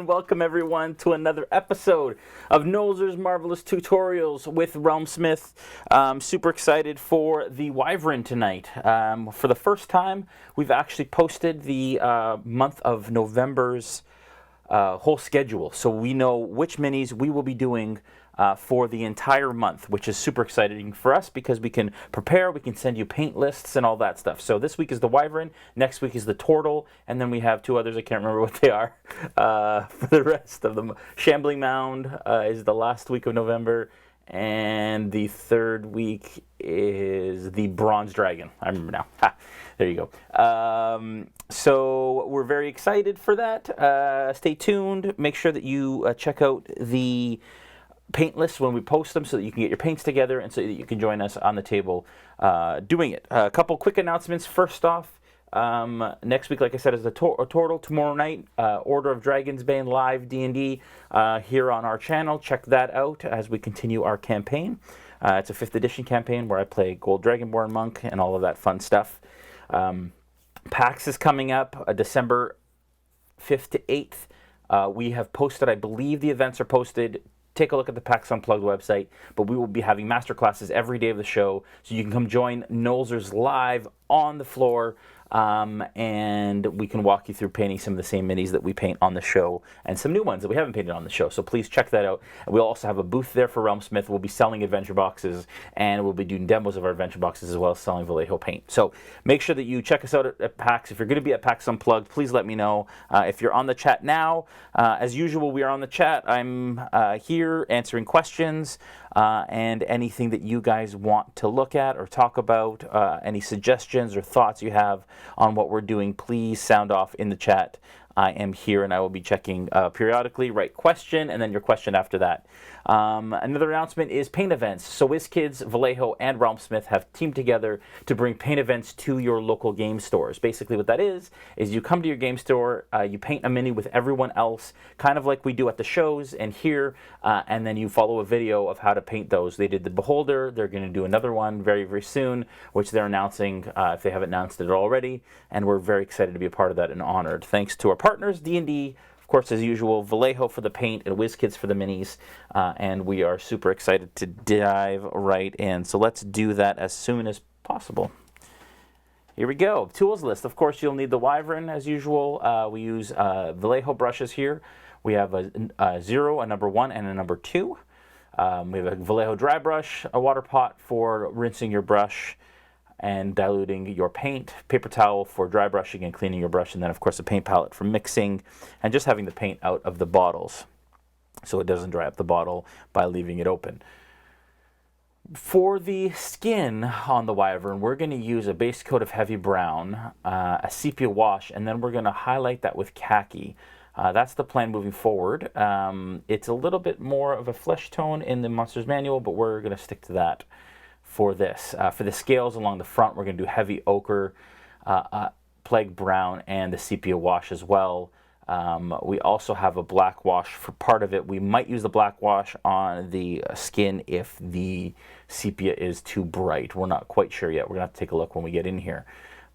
and welcome everyone to another episode of Nolzur's Marvelous Tutorials with RealmSmith. Super excited for the Wyvern tonight. For the first time, we've actually posted the month of November's whole schedule, so we know which minis we will be doing for the entire month, which is super exciting for us because we can prepare, we can send you paint lists and all that stuff. So this week is the Wyvern, next week is the Turtle, and then we have two others, I can't remember what they are, for the rest of them. Shambling Mound is the last week of November, and the third week is the Bronze Dragon. I remember now. Ha, there you go. So we're very excited for that. Stay tuned. Make sure that you check out the paint lists when we post them so that you can get your paints together and so that you can join us on the table doing it. A couple quick announcements. First off, next week, like I said, is the Turtle. Tomorrow night, Order of Dragonsbane live D&D here on our channel. Check that out as we continue our campaign. It's a 5th edition campaign where I play Gold Dragonborn Monk and all of that fun stuff. PAX is coming up December 5th to 8th. We have posted, I believe the events are posted. Take a look at the PAX Unplugged website, but we will be having masterclasses every day of the show, so you can come join Nolzur's live on the floor, and we can walk you through painting some of the same minis that we paint on the show, and some new ones that we haven't painted on the show, so please check that out. And we'll also have a booth there for RealmSmith. We'll be selling adventure boxes, and we'll be doing demos of our adventure boxes as well as selling Vallejo paint. So make sure that you check us out at PAX. If you're going to be at PAX Unplugged, please let me know. If you're on the chat now, as usual, we are on the chat. I'm here answering questions and anything that you guys want to look at or talk about, any suggestions or thoughts you have on what we're doing, please sound off in the chat. I am here and I will be checking periodically. Write question and then your question after that. Another announcement is paint events. So WizKids, Vallejo, and RealmSmith have teamed together to bring paint events to your local game stores. Basically what that is you come to your game store, you paint a mini with everyone else, kind of like we do at the shows and here, and then you follow a video of how to paint those. They did the Beholder. They're going to do another one very, very soon, which they're announcing if they haven't announced it already, and we're very excited to be a part of that and honored. Thanks to our partners, D&D, of course, as usual, Vallejo for the paint and WizKids for the minis, and we are super excited to dive right in. So let's do that as soon as possible. Here we go. Tools list. Of course, you'll need the Wyvern as usual. We use Vallejo brushes here. We have a 0, a number 1, and a number 2. We have a Vallejo dry brush, a water pot for rinsing your brush and diluting your paint, paper towel for dry brushing and cleaning your brush, and then of course a paint palette for mixing and just having the paint out of the bottles so it doesn't dry up the bottle by leaving it open. For the skin on the Wyvern, we're going to use a base coat of heavy brown, a sepia wash, and then we're going to highlight that with khaki. That's the plan moving forward. It's a little bit more of a flesh tone in the Monsters Manual, but we're going to stick to that for this. For the scales along the front, we're going to do heavy ochre, plague brown, and the sepia wash as well. We also have a black wash for part of it. We might use the black wash on the skin if the sepia is too bright. We're not quite sure yet. We're going to have to take a look when we get in here.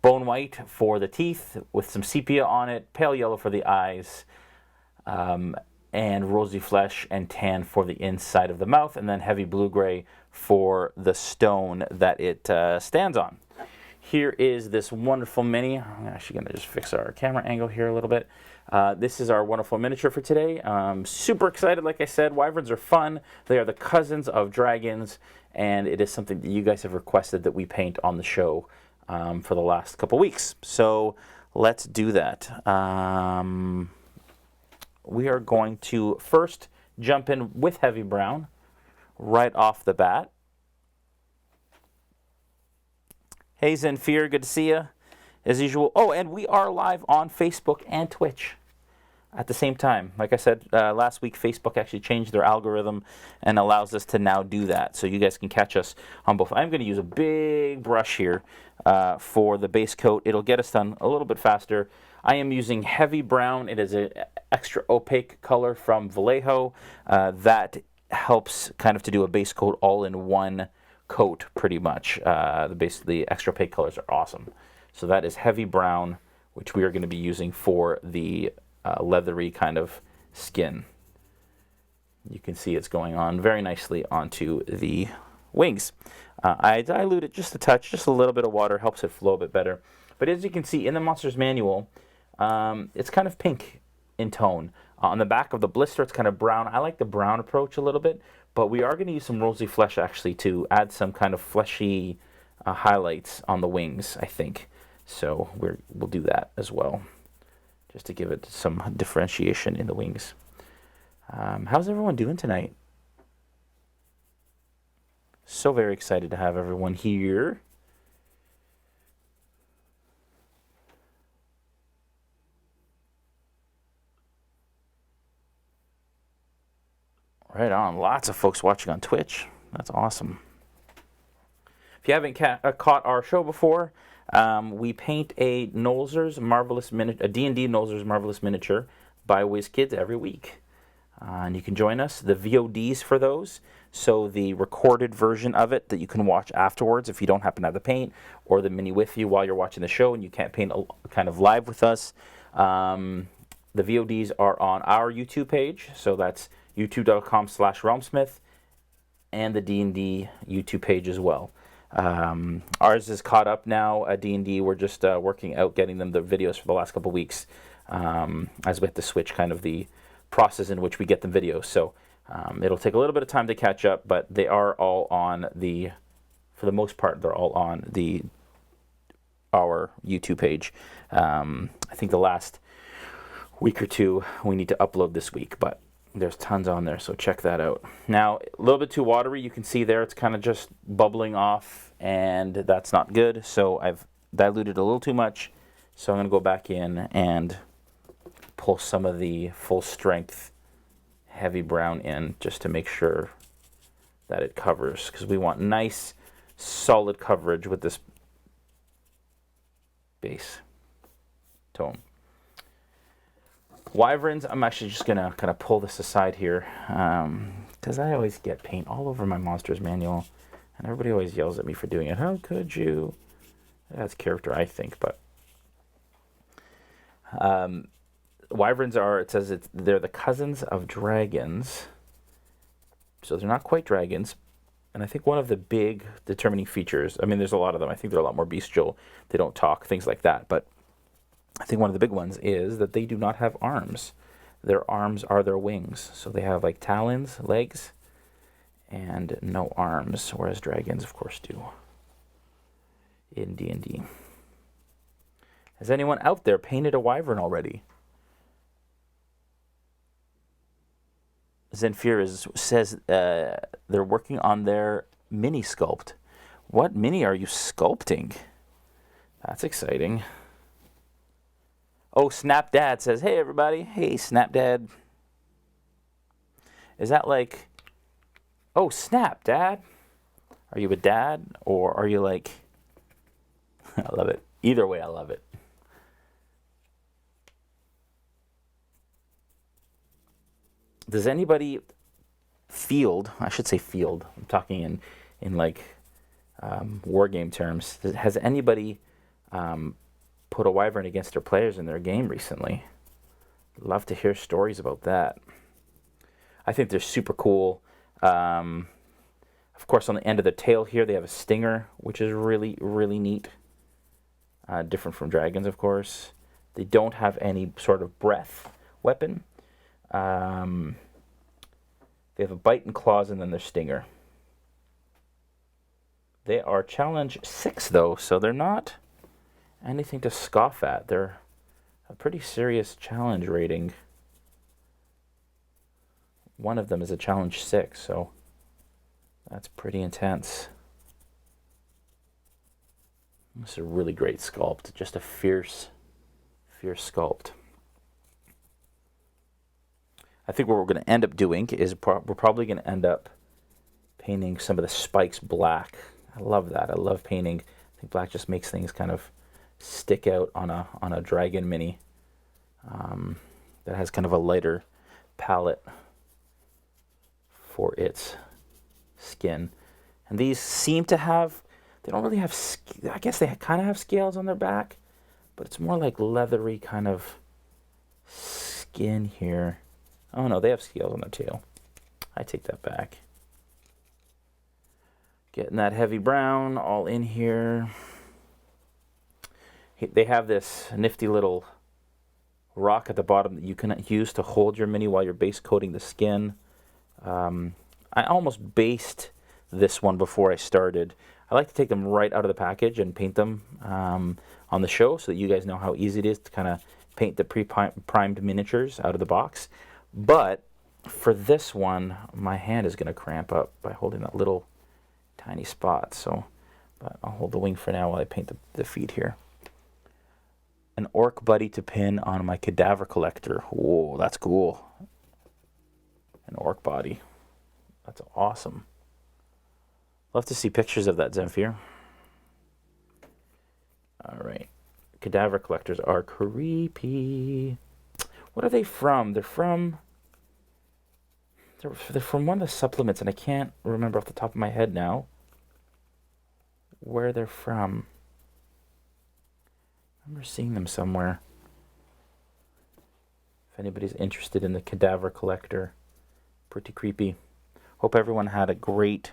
Bone white for the teeth with some sepia on it, pale yellow for the eyes, and rosy flesh and tan for the inside of the mouth, and then heavy blue-gray for the stone that it stands on. Here is this wonderful mini. I'm actually going to just fix our camera angle here a little bit. This is our wonderful miniature for today. Super excited, like I said. Wyverns are fun. They are the cousins of dragons, and it is something that you guys have requested that we paint on the show for the last couple weeks. So let's do that. We are going to first jump in with heavy brown right off the bat. Hey Zenfear, good to see you as usual. Oh, and we are live on Facebook and Twitch at the same time. Like I said last week, Facebook actually changed their algorithm and allows us to now do that. So you guys can catch us on both. I'm going to use a big brush here for the base coat. It'll get us done a little bit faster. I am using heavy brown. It is an extra opaque color from Vallejo. That helps kind of to do a base coat all in one coat pretty much. The extra opaque colors are awesome. So that is heavy brown, which we are going to be using for the leathery kind of skin. You can see it's going on very nicely onto the wings. I dilute it just a touch, just a little bit of water helps it flow a bit better. But as you can see in the Monsters Manual, it's kind of pink in tone. On the back of the blister, it's kind of brown. I like the brown approach a little bit, but we are going to use some rosy flesh actually to add some kind of fleshy highlights on the wings, I think. So we'll do that as well, just to give it some differentiation in the wings. How's everyone doing tonight? So very excited to have everyone here. Right on. Lots of folks watching on Twitch. That's awesome. If you haven't caught our show before, we paint a Nolzur's Marvelous a D&D Nolzur's Marvelous Miniature by WizKids every week. And you can join us. The VODs for those, so the recorded version of it that you can watch afterwards if you don't happen to have the paint, or the mini with you while you're watching the show and you can't paint kind of live with us. The VODs are on our YouTube page, so that's youtube.com/RealmSmith, and the D&D YouTube page as well. Ours is caught up now at D&D. We're just working out getting them the videos for the last couple of weeks, as we have to switch kind of the process in which we get the videos. So it'll take a little bit of time to catch up, but they are all on for the most part, they're all on our YouTube page. I think the last week or two we need to upload this week, but there's tons on there, so check that out. Now, a little bit too watery. You can see there it's kind of just bubbling off, and that's not good. So I've diluted a little too much. So I'm going to go back in and pull some of the full strength heavy brown in just to make sure that it covers, because we want nice solid coverage with this base tone. Wyverns, I'm actually just going to kind of pull this aside here, because I always get paint all over my Monsters Manual, and everybody always yells at me for doing it. How could you? That's character, I think, but Wyverns they're the cousins of dragons, so they're not quite dragons. And I think one of the big determining features, I mean, there's a lot of them. I think they're a lot more bestial. They don't talk, things like that. But I think one of the big ones is that they do not have arms. Their arms are their wings. So they have like talons, legs, and no arms, whereas dragons, of course, do in D&D. Has anyone out there painted a wyvern already? Zenfir says they're working on their mini sculpt. What mini are you sculpting? That's exciting. Oh, Snapdad says, hey, everybody. Hey, Snapdad. Is that like, oh, snap, Dad? Are you a dad, or are you like, I love it. Either way, I love it. Does anybody field, I should say field, I'm talking in like war game terms, has anybody put a wyvern against their players in their game recently? Love to hear stories about that. I think they're super cool. Of course, on the end of the tail here, they have a stinger, which is really, really neat. Different from dragons, of course. They don't have any sort of breath weapon. They have a bite and claws, and then their stinger. They are challenge 6, though, so they're not anything to scoff at. They're a pretty serious challenge rating. One of them is a challenge 6, so that's pretty intense. This is a really great sculpt. Just a fierce, fierce sculpt. I think what we're going to end up doing is we're probably going to end up painting some of the spikes black. I love that. I love painting. I think black just makes things kind of stick out on a dragon mini that has kind of a lighter palette for its skin. And these seem to have, they don't really have, I guess they kind of have scales on their back, but it's more like leathery kind of skin here. Oh no, they have scales on their tail. I take that back. Getting that heavy brown all in here. They have this nifty little rock at the bottom that you can use to hold your mini while you're base coating the skin. I almost based this one before I started. I like to take them right out of the package and paint them on the show so that you guys know how easy it is to kind of paint the pre-primed miniatures out of the box. But for this one, my hand is going to cramp up by holding that little tiny spot. So, but I'll hold the wing for now while I paint the feet here. An orc buddy to pin on my cadaver collector. Whoa, that's cool. An orc body. That's awesome. Love to see pictures of that, Zemfir. All right. Cadaver collectors are creepy. What are they from? They're from one of the supplements, and I can't remember off the top of my head now where they're from. I remember seeing them somewhere. If anybody's interested in the cadaver collector, pretty creepy. Hope everyone had a great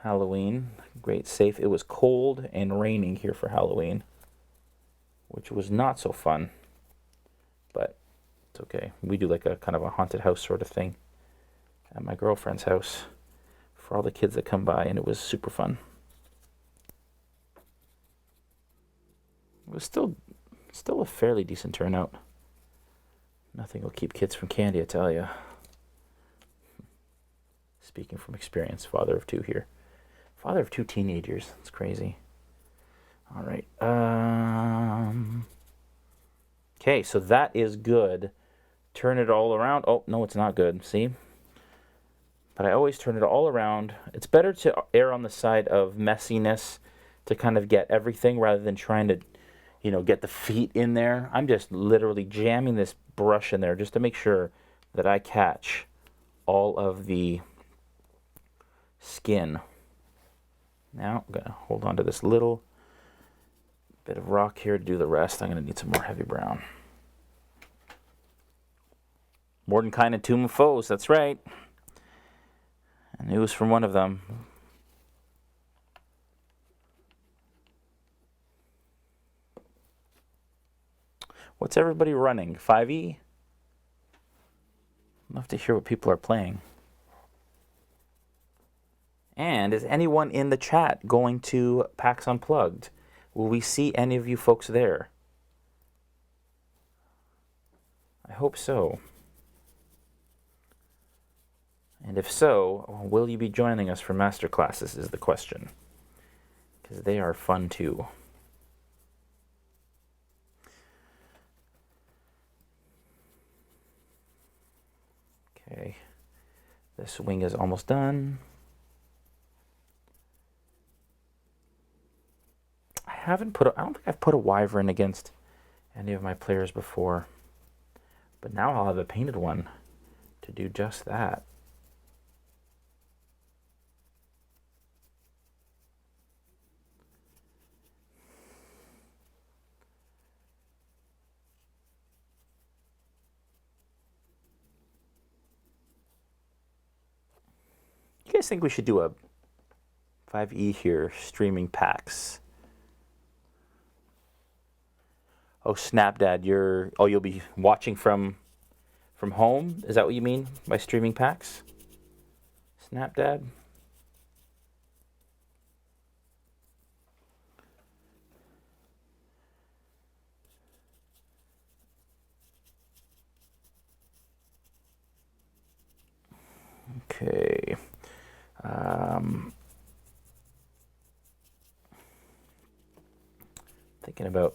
Halloween, great safe. It was cold and raining here for Halloween, which was not so fun, but it's okay. We do like a kind of a haunted house sort of thing at my girlfriend's house for all the kids that come by, and it was super fun. It was still a fairly decent turnout. Nothing will keep kids from candy, I tell you. Speaking from experience, father of two here. Father of two teenagers. That's crazy. All right. Okay, so that is good. Turn it all around. Oh, no, it's not good. See? But I always turn it all around. It's better to err on the side of messiness to kind of get everything rather than trying to, get the feet in there. I'm just literally jamming this brush in there just to make sure that I catch all of the skin. Now I'm going to hold on to this little bit of rock here to do the rest. I'm going to need some more heavy brown. Mordenkainen and Tomb of Foes, that's right. And news from one of them. What's everybody running? 5e? I'd love to hear what people are playing. And is anyone in the chat going to PAX Unplugged? Will we see any of you folks there? I hope so. And if so, will you be joining us for master classes is the question. Because they are fun too. Okay. This wing is almost done. I don't think I've put a Wyvern against any of my players before. But now I'll have a painted one to do just that. You guys think we should do a 5e here, streaming PAX? Oh, Snapdad, you'll be watching from home? Is that what you mean by streaming PAX? Snapdad? Okay. Thinking about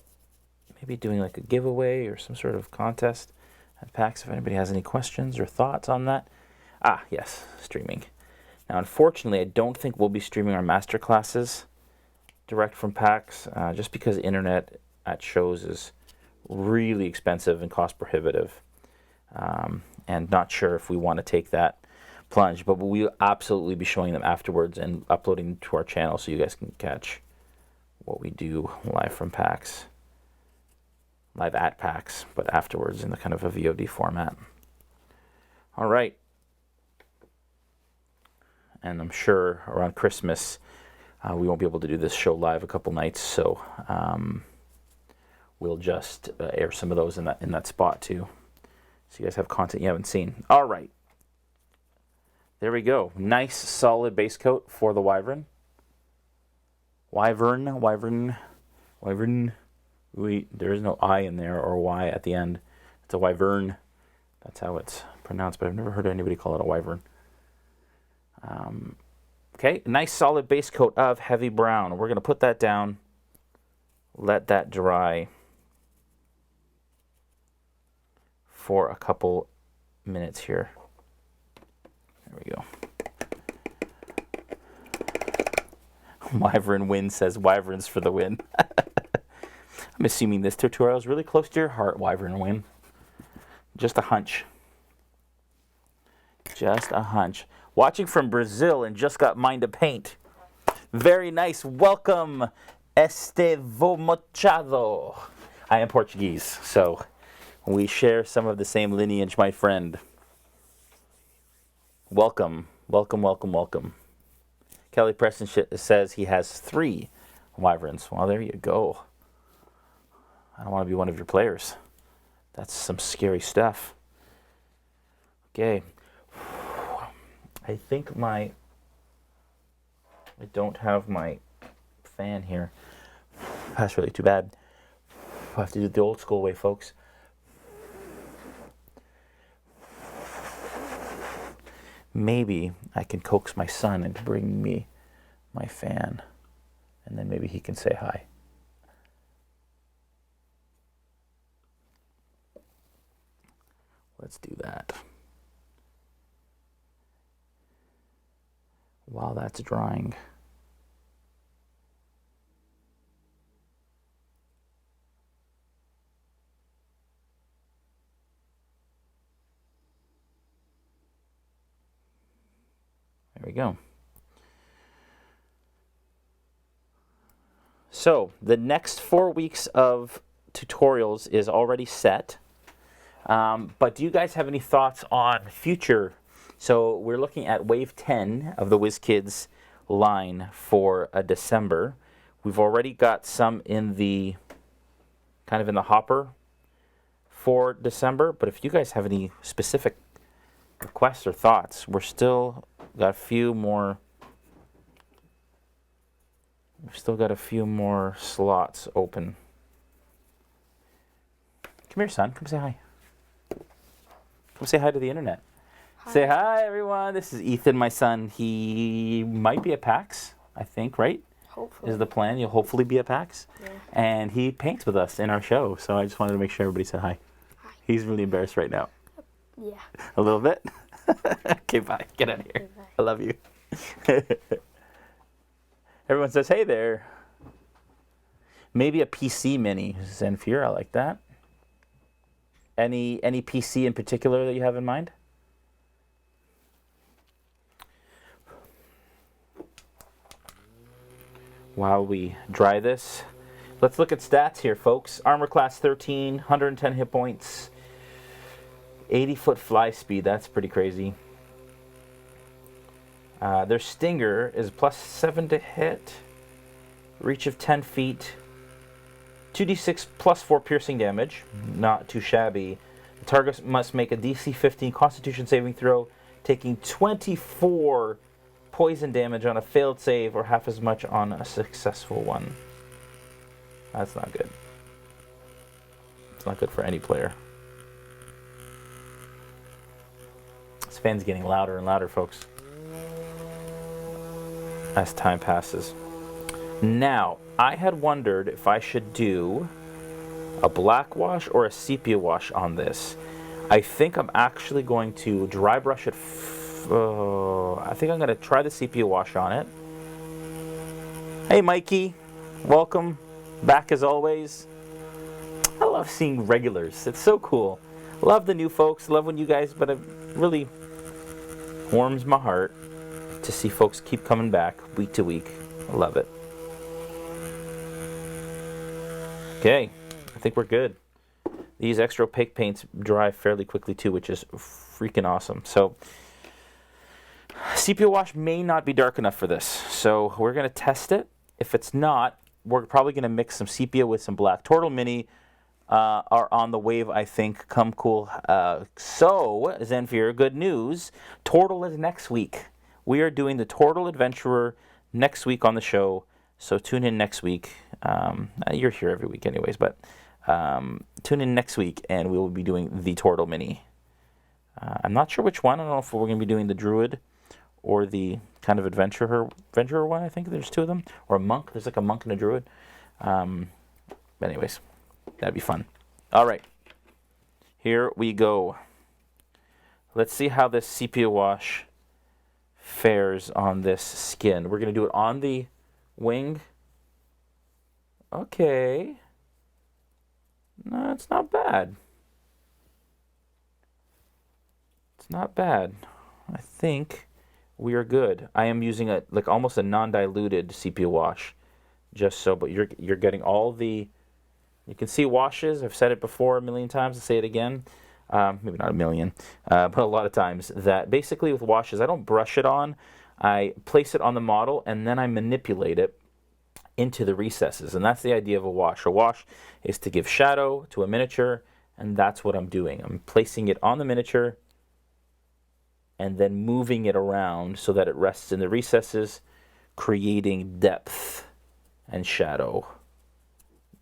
maybe doing like a giveaway or some sort of contest at PAX if anybody has any questions or thoughts on that. Ah, yes, streaming. Now, unfortunately, I don't think we'll be streaming our master classes direct from PAX just because internet at shows is really expensive and cost prohibitive. And not sure if we want to take that plunge, but we'll absolutely be showing them afterwards and uploading to our channel so you guys can catch what we do live from PAX. live at PAX, but afterwards in the kind of a VOD format. All right. And I'm sure around Christmas, we won't be able to do this show live a couple nights, so we'll just air some of those in that spot too, so you guys have content you haven't seen. All right, there we go. Nice solid base coat for the Wyvern. Wyvern. Wait, there is no I in there or Y at the end. It's a Wyvern. That's how it's pronounced, but I've never heard anybody call it a Wyvern. Okay, nice solid base coat of heavy brown. We're going to put that down, let that dry for a couple minutes here. There we go. Wyvern win says Wyverns for the win. I'm assuming this tutorial is really close to your heart, Wyvern win. Just a hunch. Just a hunch. Watching from Brazil and just got mine to paint. Very nice. Welcome, Estevo Machado. I am Portuguese, so we share some of the same lineage, my friend. Welcome. Welcome, welcome, welcome. Kelly Preston says he has 3 Wyverns. Well, there you go. I don't want to be one of your players. That's some scary stuff. Okay. I think I don't have my fan here. That's really too bad. I have to do it the old school way, folks. Maybe I can coax my son into bringing me my fan, and then maybe he can say hi. Let's do that. While that's drying. There we go. So the next 4 weeks of tutorials is already set. But do you guys have any thoughts on future? So we're looking at wave 10 of the WizKids line for December. We've already got some in the kind of in the hopper for December. But if you guys have any specific requests or thoughts, we're still got a few more. We've still got a few more slots open. Come here, son. Come say hi. Come say hi to the internet. Hi. Say hi, everyone. This is Ethan, my son. He might be at PAX, I think, right? Hopefully. Is the plan. You'll hopefully be at PAX. Yeah. And he paints with us in our show, so I just wanted to make sure everybody said hi. Hi. He's really embarrassed right now. Yeah. A little bit? Okay, bye. Get out of here. Bye. I love you. Everyone says, hey there. Maybe a PC mini. Zenfir, I like that. Any PC in particular that you have in mind? While we dry this, let's look at stats here, folks. Armor class 13, 110 hit points, 80-foot fly speed. That's pretty crazy. Their stinger is +7 to hit, reach of 10 feet, 2d6 +4 piercing damage. Not too shabby. The target must make a DC 15 Constitution saving throw, taking 24 poison damage on a failed save or half as much on a successful one. That's not good. It's not good for any player. This fan's getting louder and louder, folks, as time passes. Now, I had wondered if I should do a black wash or a sepia wash on this. I think I'm actually going to dry brush it. I think I'm going to try the sepia wash on it. Hey, Mikey. Welcome back as always. I love seeing regulars. It's so cool. Love the new folks. Love when you guys, but it really warms my heart to see folks keep coming back week to week. I love it. Okay, I think we're good. These extra opaque paints dry fairly quickly too, which is freaking awesome. So sepia wash may not be dark enough for this, so we're going to test it. If it's not, we're probably going to mix some sepia with some black. Tortle Mini are on the wave, I think. Come cool. So, Zenfir, good news. Tortle is next week. We are doing the Tortle Adventurer next week on the show, so tune in next week. You're here every week anyways, but tune in next week, and we will be doing the Tortle Mini. I'm not sure which one. I don't know if we're going to be doing the Druid or the kind of adventurer one. I think there's two of them, or a monk. There's like a monk and a druid. Anyways, that'd be fun. All right, here we go. Let's see how this sepia wash fares on this skin. We're gonna do it on the wing. Okay, no, it's not bad. It's not bad. I think we are good. I am using a like almost a non-diluted sepia wash, just so. But you're getting all the. You can see washes. I've said it before a million times. I'll say it again. Maybe not a million, but a lot of times. That basically with washes, I don't brush it on. I place it on the model and then I manipulate it into the recesses, and that's the idea of a wash. A wash is to give shadow to a miniature, and that's what I'm doing. I'm placing it on the miniature and then moving it around so that it rests in the recesses, creating depth and shadow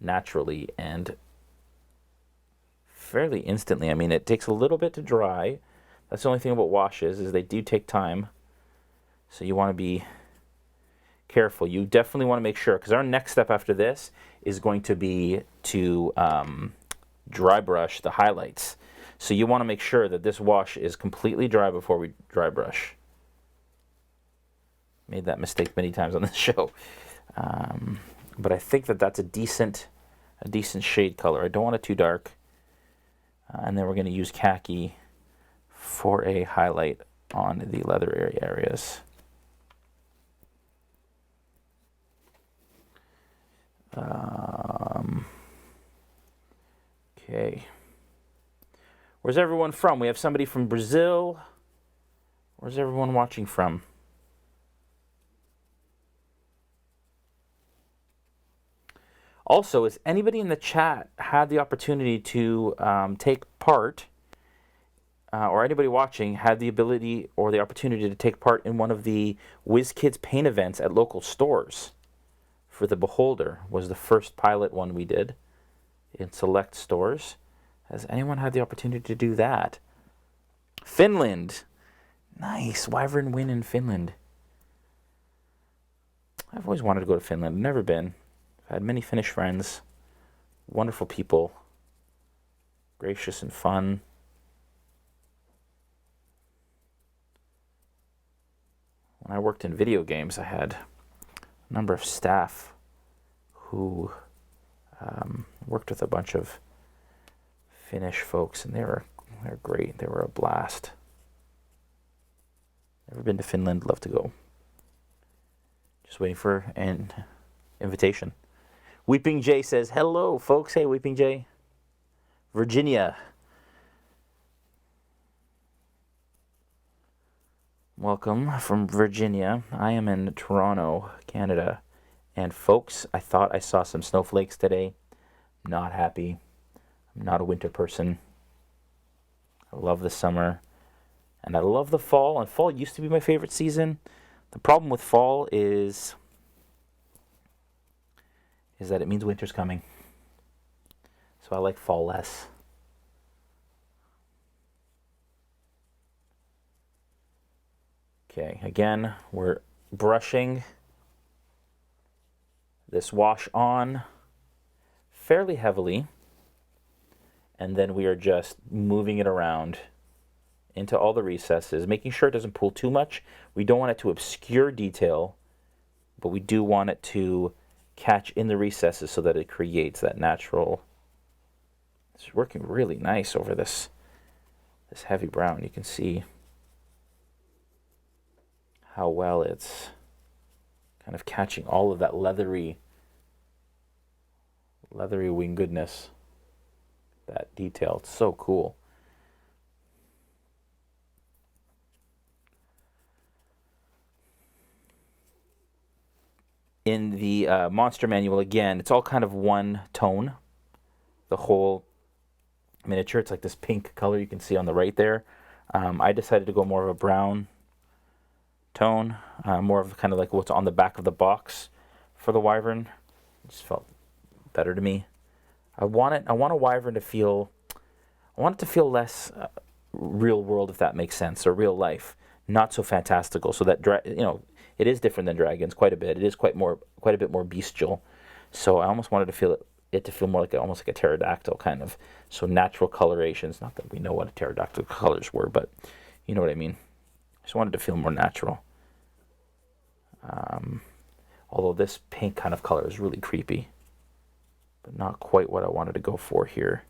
naturally and fairly instantly. I mean, it takes a little bit to dry. That's the only thing about washes, is they do take time. So you want to be careful. You definitely want to make sure, because our next step after this is going to be to dry brush the highlights. So you want to make sure that this wash is completely dry before we dry brush. Made that mistake many times on this show. But I think that that's a decent shade color. I don't want it too dark. And then we're going to use khaki for a highlight on the leather areas. Okay. Where's everyone from? We have somebody from Brazil. Where's everyone watching from? Also, has anybody in the chat had the opportunity to take part, or anybody watching had the ability or the opportunity to take part in one of the WizKids paint events at local stores? For the Beholder was the first pilot one we did in select stores. Has anyone had the opportunity to do that? Finland. Nice. Wyvern win in Finland. I've always wanted to go to Finland. I've never been. I've had many Finnish friends. Wonderful people. Gracious and fun. When I worked in video games, I had a number of staff who worked with a bunch of Finnish folks, and they're great. They were a blast. Never been to Finland. Love to go. Just waiting for an invitation. Weeping Jay says, hello, folks. Hey, Weeping Jay. Virginia. Welcome from Virginia. I am in Toronto, Canada. And folks, I thought I saw some snowflakes today. Not happy. I'm not a winter person. I love the summer. And I love the fall. And fall used to be my favorite season. The problem with fall is that it means winter's coming. So I like fall less. Okay, again, we're brushing this wash on fairly heavily, and then we are just moving it around into all the recesses, making sure it doesn't pull too much. We don't want it to obscure detail, but we do want it to catch in the recesses so that it creates that natural. It's working really nice over this heavy brown. You can see how well it's kind of catching all of that leathery wing goodness. that detail. It's so cool. In the monster manual, again, it's all kind of one tone. The whole miniature, it's like this pink color you can see on the right there. I decided to go more of a brown tone, more of kind of like what's on the back of the box for the Wyvern. It just felt better to me. I want a Wyvern to feel, I want it to feel less real world, if that makes sense, or real life, not so fantastical. So that it is different than dragons quite a bit. It is quite a bit more bestial. So I almost wanted to feel it to feel more like almost like a pterodactyl kind of. So natural colorations. Not that we know what a pterodactyl colors were, but you know what I mean. Just wanted to feel more natural. Although this pink kind of color is really creepy, but not quite what I wanted to go for here.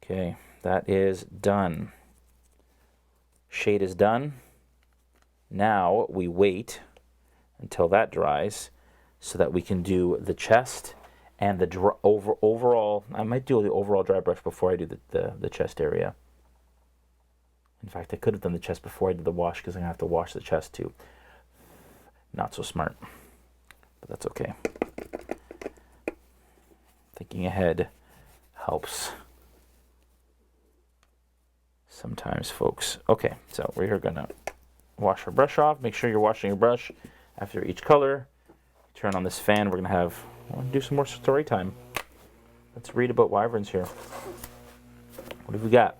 Okay, that is done. Shade is done. Now we wait until that dries so that we can do the chest and the overall. I might do the overall dry brush before I do the chest area. In fact, I could have done the chest before I did the wash because I'm going to have to wash the chest too. Not so smart, but that's okay. Thinking ahead helps sometimes, folks. Okay, so we're going to wash our brush off. Make sure you're washing your brush after each color. Turn on this fan. We're going to do some more story time. Let's read about wyverns here. What have we got?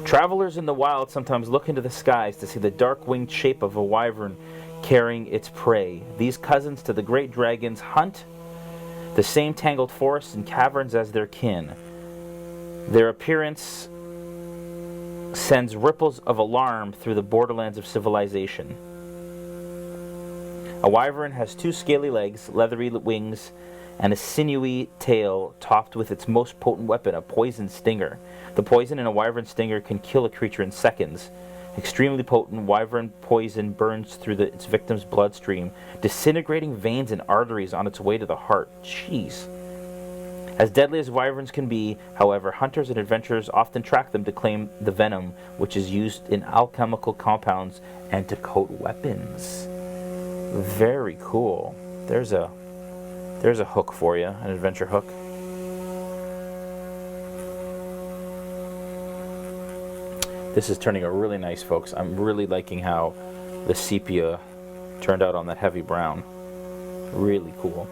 Travelers in the wild sometimes look into the skies to see the dark-winged shape of a wyvern carrying its prey. These cousins to the great dragons hunt the same tangled forests and caverns as their kin. Their appearance sends ripples of alarm through the borderlands of civilization. A wyvern has 2 scaly legs, leathery wings, and a sinewy tail topped with its most potent weapon, a poison stinger. The poison in a wyvern stinger can kill a creature in seconds. Extremely potent wyvern poison burns through its victim's bloodstream, disintegrating veins and arteries on its way to the heart. Jeez. As deadly as wyverns can be, however, hunters and adventurers often track them to claim the venom, which is used in alchemical compounds and to coat weapons. Very cool. There's a hook for you, an adventure hook. This is turning out really nice, folks. I'm really liking how the sepia turned out on that heavy brown. Really cool.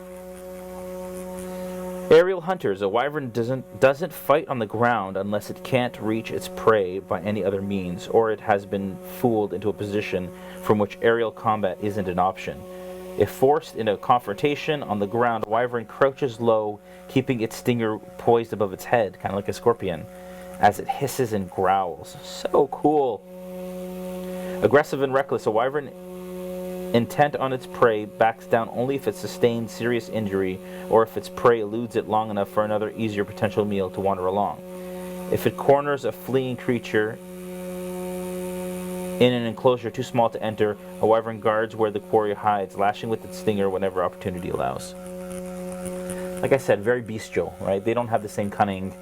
Aerial hunters. A wyvern doesn't fight on the ground unless it can't reach its prey by any other means, or it has been fooled into a position from which aerial combat isn't an option. If forced into a confrontation on the ground, a wyvern crouches low, keeping its stinger poised above its head, kind of like a scorpion, as it hisses and growls. So cool. Aggressive and reckless. A wyvern intent on its prey backs down only if it sustains serious injury or if its prey eludes it long enough for another easier potential meal to wander along. If it corners a fleeing creature in an enclosure too small to enter, a wyvern guards where the quarry hides, lashing with its stinger whenever opportunity allows. Like I said, very bestial, right? They don't have the same cunning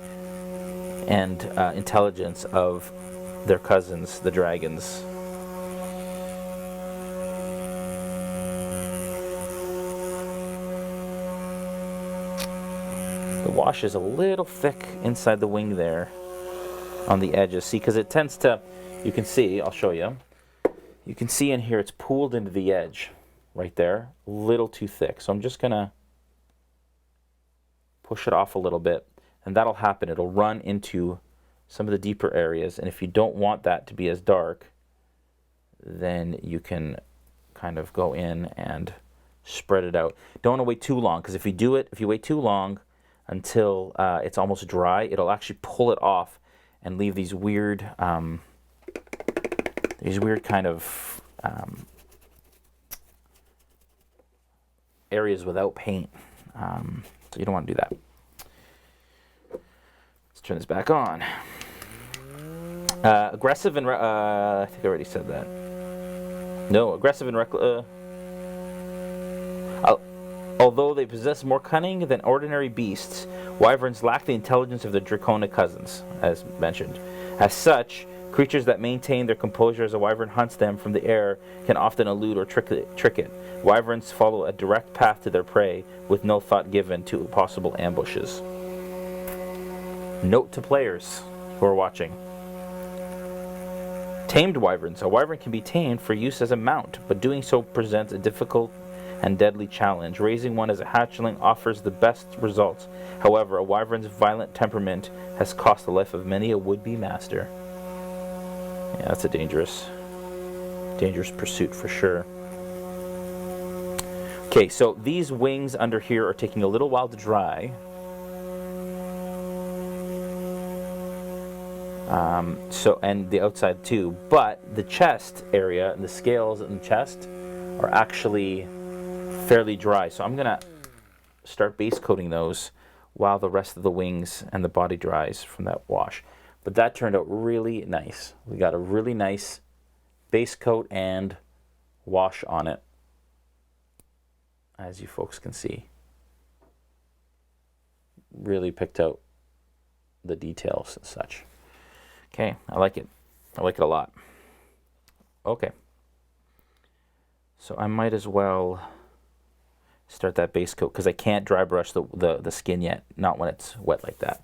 and intelligence of their cousins, the dragons. The wash is a little thick inside the wing there on the edges. See, because it tends to, you can see, I'll show you. You can see in here it's pooled into the edge right there. A little too thick. So I'm just going to push it off a little bit. And that'll happen. It'll run into some of the deeper areas. And if you don't want that to be as dark, then you can kind of go in and spread it out. Don't want to wait too long, because if you wait too long until it's almost dry, it'll actually pull it off and leave these weird kind of areas without paint. So you don't want to do that. Let's turn this back on. Aggressive and I think I already said that. No, aggressive and reckless. Although they possess more cunning than ordinary beasts, wyverns lack the intelligence of their draconic cousins, as mentioned. As such, creatures that maintain their composure as a wyvern hunts them from the air can often elude or trick it. Wyverns follow a direct path to their prey, with no thought given to possible ambushes. Note to players who are watching. Tamed wyverns. A wyvern can be tamed for use as a mount, but doing so presents a difficult and deadly challenge. Raising one as a hatchling offers the best results. However, a wyvern's violent temperament has cost the life of many a would-be master. Yeah, that's a dangerous pursuit for sure. Okay, so these wings under here are taking a little while to dry. And the outside too, but the chest area and the scales in the chest are actually fairly dry. So I'm gonna start base coating those while the rest of the wings and the body dries from that wash. But that turned out really nice. We got a really nice base coat and wash on it, as you folks can see. Really picked out the details and such. Okay, I like it. I like it a lot. Okay. So I might as well start that base coat because I can't dry brush the skin yet, not when it's wet like that.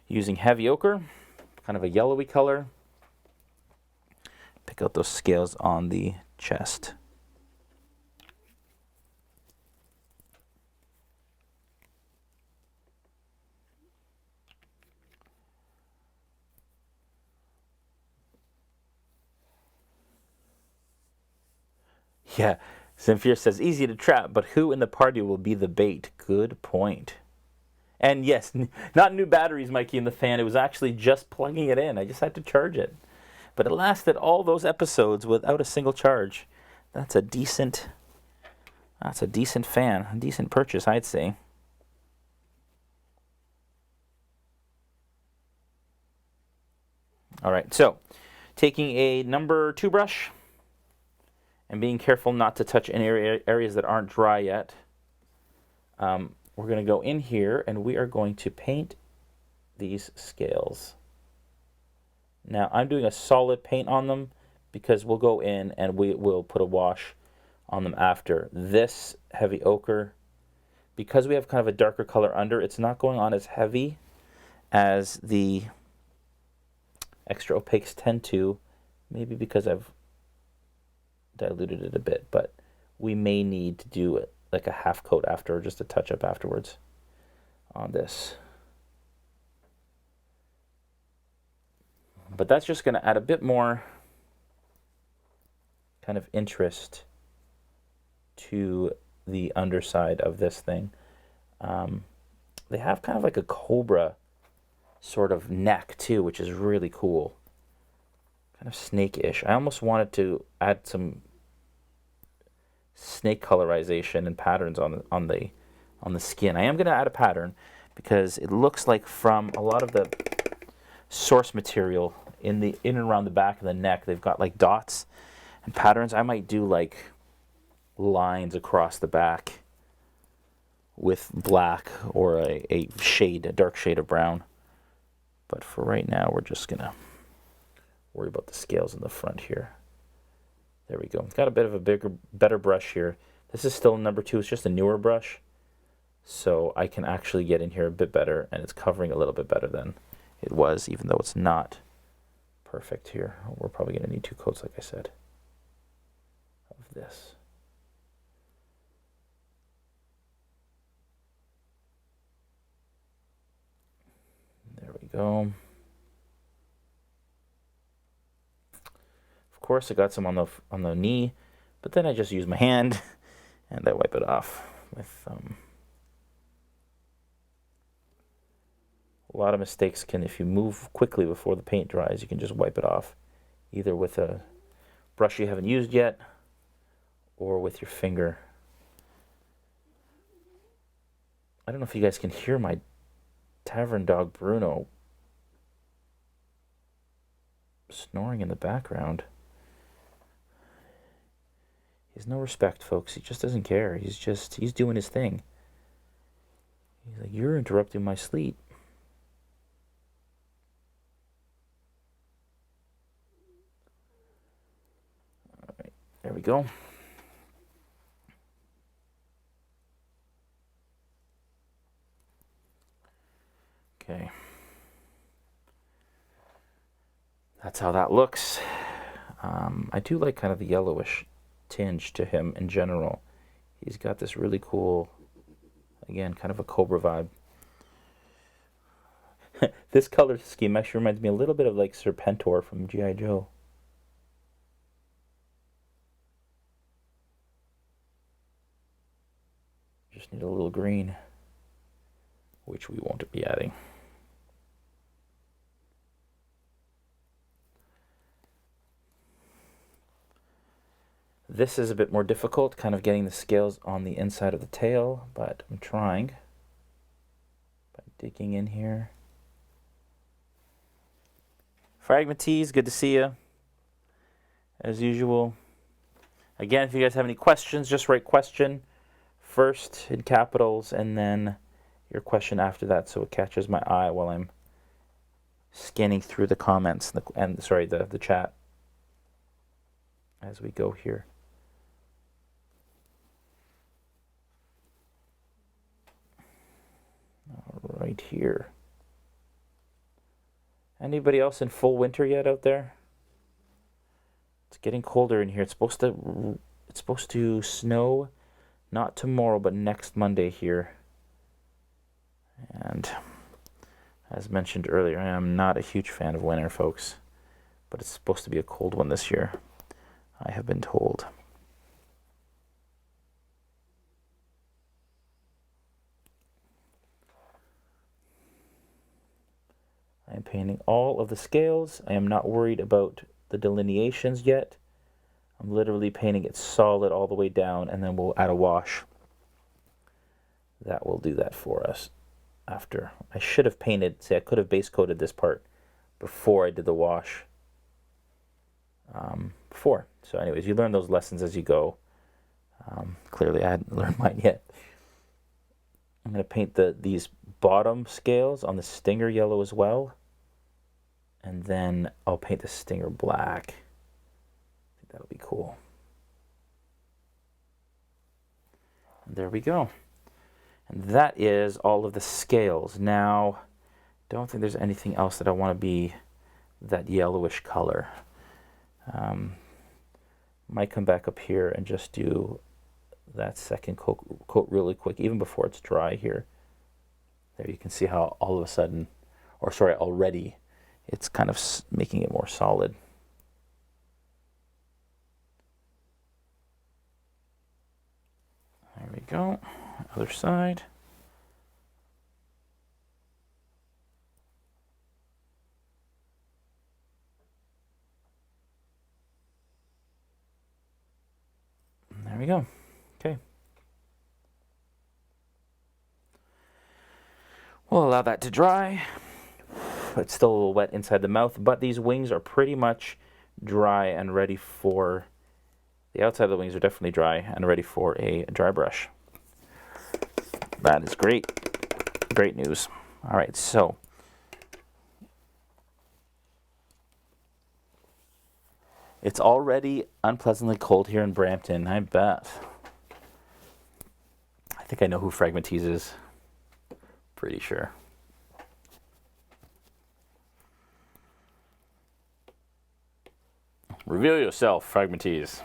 Using heavy ochre, kind of a yellowy color. Pick out those scales on the chest. Yeah, Zamfir says, easy to trap, but who in the party will be the bait? Good point. And yes, not new batteries, Mikey, in the fan. It was actually just plugging it in. I just had to charge it. But it lasted all those episodes without a single charge. That's a decent fan, a decent purchase, I'd say. All right, so taking a number 2 brush and being careful not to touch any areas that aren't dry yet. We're going to go in here and we are going to paint these scales. Now I'm doing a solid paint on them because we'll go in and we will put a wash on them after. This heavy ochre, because we have kind of a darker color under, it's not going on as heavy as the extra opaques tend to, maybe because I've diluted it a bit, but we may need to do it like a half coat after, or just a touch up afterwards on this. But that's just going to add a bit more kind of interest to the underside of this thing. They have kind of like a cobra sort of neck too, which is really cool. Kind of snake-ish. I almost wanted to add some snake colorization and patterns on the skin. I am going to add a pattern because it looks like from a lot of the source material in and around the back of the neck, they've got like dots and patterns. I might do like lines across the back with black or a dark shade of brown. But for right now, we're just going to worry about the scales in the front here. There we go. Got a bit of a better brush here. This is still number 2. It's just a newer brush. So I can actually get in here a bit better, and it's covering a little bit better than it was, even though it's not perfect here. We're probably going to need 2 coats, like I said, of this. There we go. Of course, I got some on the knee, but then I just use my hand and I wipe it off with a lot of mistakes if you move quickly before the paint dries, you can just wipe it off, either with a brush you haven't used yet or with your finger. I don't know if you guys can hear my tavern dog Bruno snoring in the background. He has no respect, folks. He just doesn't care. He's doing his thing. He's like, you're interrupting my sleep. All right, there we go. Okay. That's how that looks. I do like kind of the yellowish tinge to him in general. He's got this really cool, again, kind of a Cobra vibe. This color scheme actually reminds me a little bit of like Serpentor from G.I. Joe. Just need a little green, which we won't be adding. This is a bit more difficult, kind of getting the scales on the inside of the tail, but I'm trying by digging in here. Fragmentees, good to see you, as usual. Again, if you guys have any questions, just write question first in capitals and then your question after that so it catches my eye while I'm scanning through the comments and the chat as we go here. Right here. Anybody else in full winter yet out there? It's getting colder in here. It's supposed to snow, not tomorrow, but next Monday here. And as mentioned earlier, I am not a huge fan of winter, folks, but it's supposed to be a cold one this year, I have been told. I am painting all of the scales. I am not worried about the delineations yet. I'm literally painting it solid all the way down, and then we'll add a wash. That will do that for us after. I should have painted, I could have base coated this part before I did the wash. Before. So anyways, you learn those lessons as you go. Clearly I hadn't learned mine yet. I'm going to paint these bottom scales on the stinger yellow as well. And then I'll paint the stinger black. I think that'll be cool. And there we go. And that is all of the scales. Now, don't think there's anything else that I want to be that yellowish color. Might come back up here and just do that second coat really quick, even before it's dry here. There you can see how all of a sudden, or sorry, already, it's kind of making it more solid. There we go. Other side. There we go. Okay. We'll allow that to dry. It's still a little wet inside the mouth, but these wings are pretty much dry and ready for... The outside of the wings are definitely dry and ready for a dry brush. That is great. Great news. All right, so... It's already unpleasantly cold here in Brampton, I bet. I think I know who Fragmentees is. Pretty sure. Reveal yourself, Fragmentees.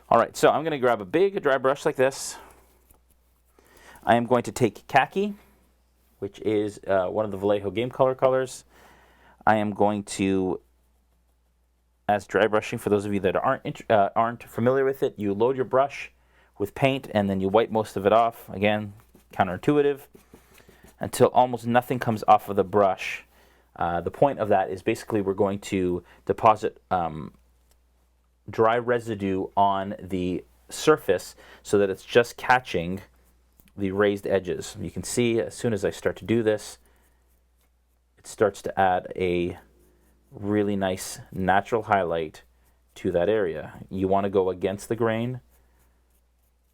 All right, so I'm going to grab a big dry brush like this. I am going to take khaki, which is one of the Vallejo Game Color colors. I am going to, as dry brushing, for those of you that aren't familiar with it, you load your brush with paint and then you wipe most of it off. Again, counterintuitive, until almost nothing comes off of the brush. The point of that is basically we're going to deposit dry residue on the surface so that it's just catching the raised edges. You can see as soon as I start to do this, it starts to add a really nice natural highlight to that area. You want to go against the grain,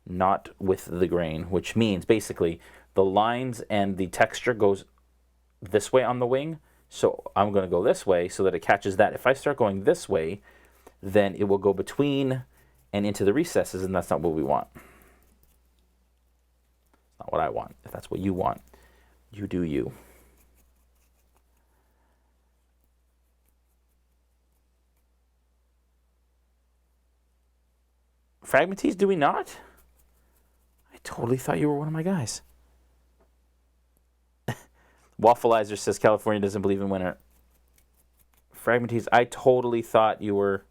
not with the grain, which means basically the lines and the texture goes this way on the wing. So I'm going to go this way so that it catches that. If I start going this way, then it will go between and into the recesses, and that's not what we want. It's not what I want. If that's what you want, you do you. Fragmentees, do we not? I totally thought you were one of my guys. Waffleizer says California doesn't believe in winter. Fragmentees, I totally thought you were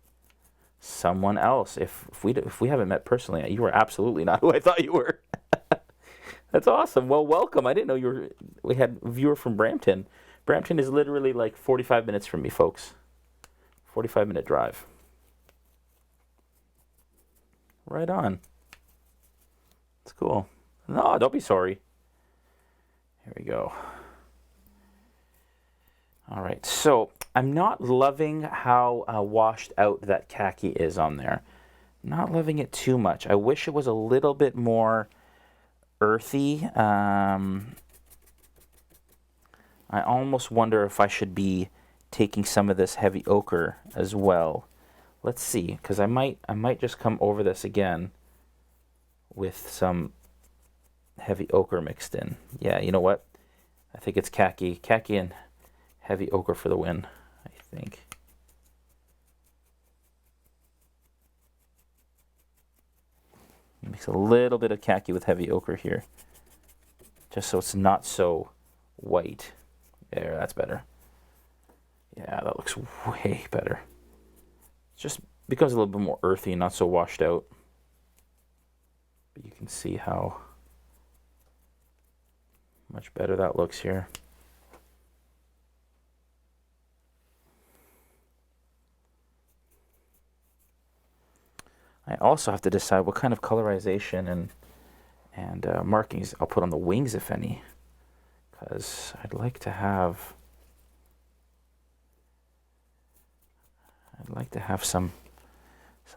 someone else. If we haven't met personally, you were absolutely not who I thought you were. That's awesome. Well, welcome. I didn't know we had a viewer from Brampton. Brampton is literally like 45 minutes from me, folks. 45-minute drive. Right on. It's cool. No, don't be sorry. Here we go. All right, so I'm not loving how washed out that khaki is on there. Not loving it too much. I wish it was a little bit more earthy. I almost wonder if I should be taking some of this heavy ochre as well. Let's see, because I might just come over this again with some heavy ochre mixed in. Yeah, you know what? I think it's khaki and heavy ochre for the win, I think. Mix a little bit of khaki with heavy ochre here, just so it's not so white. There, that's better. Yeah, that looks way better. It just becomes a little bit more earthy and not so washed out. But you can see how much better that looks here. I also have to decide what kind of colorization and markings I'll put on the wings, if any, because I'd like to have some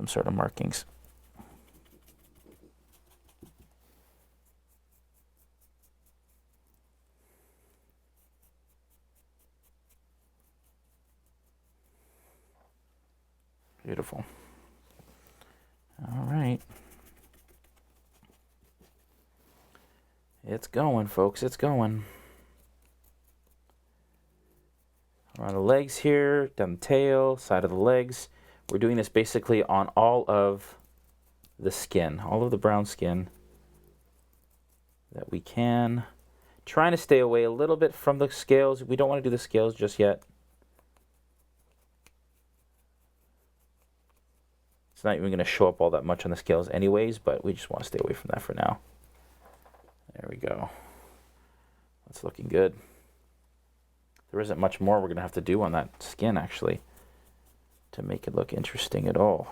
sort of markings. Beautiful. All right. It's going, folks. It's going. Around the legs here, down the tail, side of the legs. We're doing this basically on all of the skin, all of the brown skin that we can. Trying to stay away a little bit from the scales. We don't want to do the scales just yet. It's not even going to show up all that much on the scales anyways, but we just want to stay away from that for now. There we go. That's looking good. There isn't much more we're going to have to do on that skin, actually, to make it look interesting at all.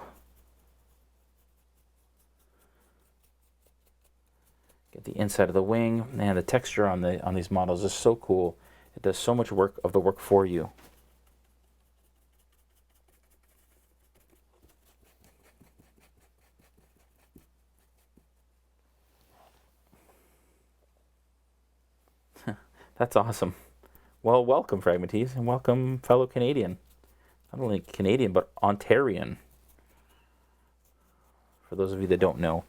Get the inside of the wing. Man, the texture on these models is so cool. It does so much of the work for you. That's awesome. Well, welcome, Fragmentees, and welcome, fellow Canadian. Not only Canadian, but Ontarian. For those of you that don't know,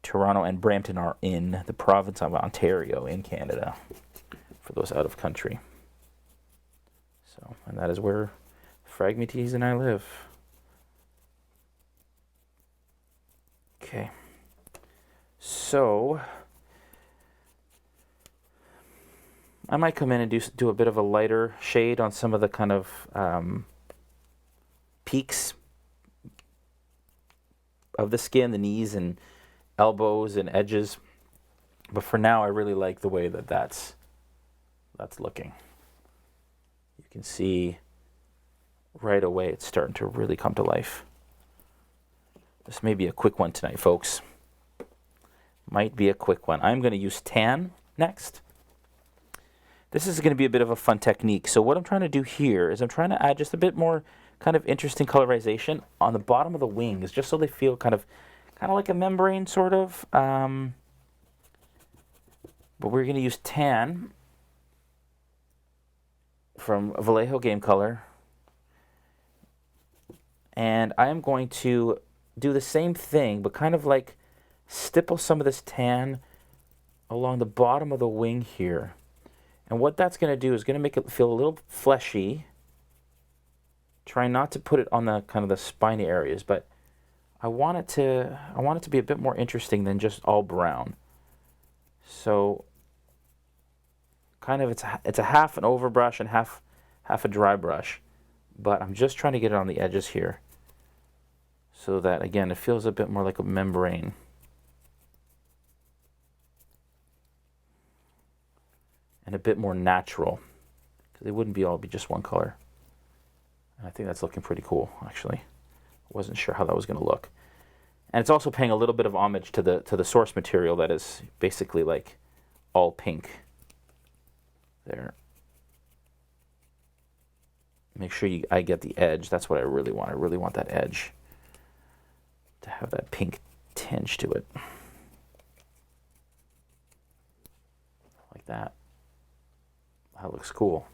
Toronto and Brampton are in the province of Ontario in Canada, for those out of country. So, and that is where Fragmentees and I live. Okay. So I might come in and do a bit of a lighter shade on some of the kind of peaks of the skin, the knees and elbows and edges. But for now, I really like the way that that's looking. You can see right away it's starting to really come to life. This may be a quick one tonight, folks. Might be a quick one. I'm going to use tan next. this is going to be a bit of a fun technique. So what I'm trying to do here is I'm trying to add just a bit more kind of interesting colorization on the bottom of the wings, just so they feel kind of like a membrane, sort of. But we're going to use tan from Vallejo Game Color. And I am going to do the same thing, but kind of like stipple some of this tan along the bottom of the wing here. And what that's going to do is going to make it feel a little fleshy. Try not to put it on the kind of the spiny areas, but I want it to be a bit more interesting than just all brown. So kind of it's a half an overbrush and half a dry brush, but I'm just trying to get it on the edges here, so that again it feels a bit more like a membrane. And a bit more natural, because they wouldn't all be just one color. And I think that's looking pretty cool, actually. Wasn't sure how that was going to look. And it's also paying a little bit of homage to the source material that is basically like all pink. There. Make sure I get the edge. That's what I really want. I really want that edge to have that pink tinge to it. Like that. That looks cool.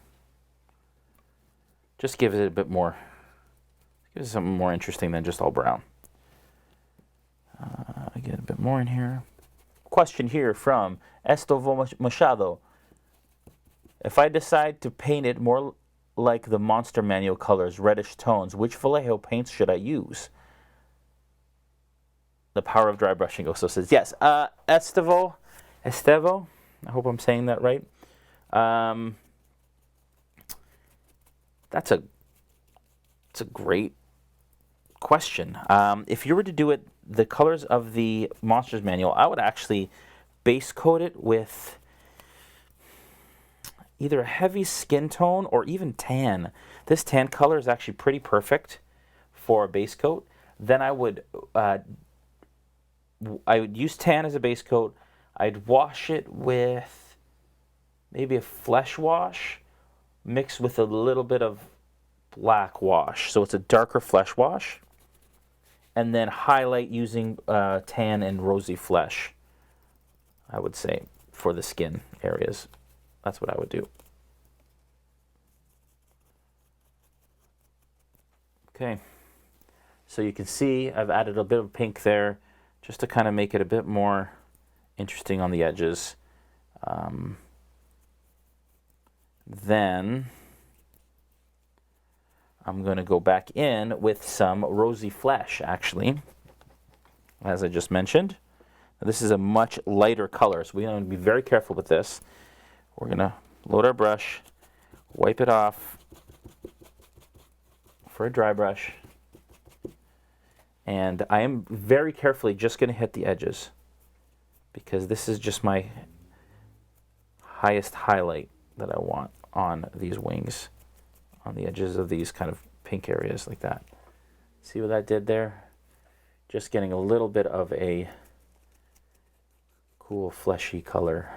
Just gives it a bit more, gives it something more interesting than just all brown. I get a bit more in here. Question here from Estovo Machado. If I decide to paint it more like the Monster Manual colors, reddish tones, which Vallejo paints should I use? The power of dry brushing also says yes. Estevo, I hope I'm saying that right. It's a great question. If you were to do it, the colors of the Monsters Manual, I would actually base coat it with either a heavy skin tone or even tan. This tan color is actually pretty perfect for a base coat. Then I would use tan as a base coat. I'd wash it with maybe a flesh wash mixed with a little bit of black wash. So it's a darker flesh wash. And then highlight using tan and rosy flesh, I would say, for the skin areas. That's what I would do. Okay. So you can see I've added a bit of pink there just to kind of make it a bit more interesting on the edges. Then I'm going to go back in with some rosy flesh, actually, as I just mentioned. Now, this is a much lighter color, so we want to be very careful with this. We're going to load our brush, wipe it off for a dry brush, and I am very carefully just going to hit the edges, because this is just my highest highlight that I want on these wings, on the edges of these kind of pink areas like that. See what that did there? Just getting a little bit of a cool fleshy color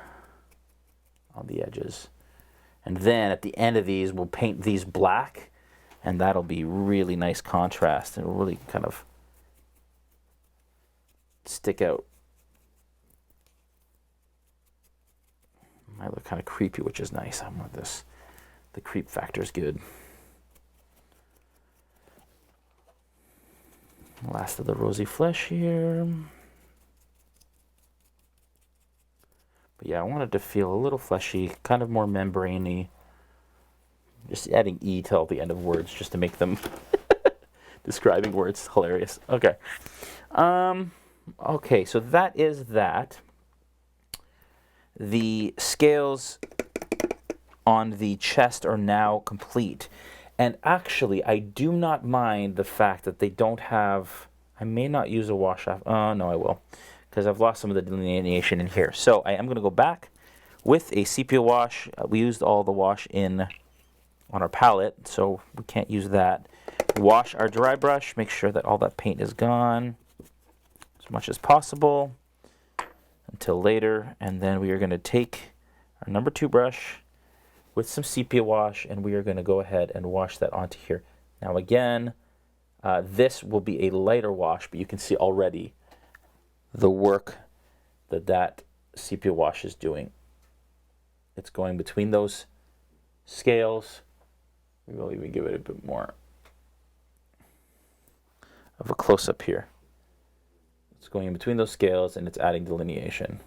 on the edges. And then at the end of these, we'll paint these black, and that'll be really nice contrast and really kind of stick out. Might look kind of creepy, which is nice. I want this. The creep factor is good. Last of the rosy flesh here. But yeah, I want it to feel a little fleshy, kind of more membraney. Just adding E till the end of words just to make them describing words hilarious. Okay. Okay, so that is that. The scales on the chest are now complete. And actually, I do not mind the fact that they don't have... I may not use a wash off. No, I will, because I've lost some of the delineation in here. So I am going to go back with a sepia wash. We used all the wash on our palette, so we can't use that. Wash our dry brush. Make sure that all that paint is gone as much as possible until later. And then we are going to take our number 2 brush, with some sepia wash, and we are going to go ahead and wash that onto here. Now again, this will be a lighter wash, but you can see already the work that sepia wash is doing. It's going between those scales. We will even give it a bit more of a close-up here. It's going in between those scales, and it's adding delineation,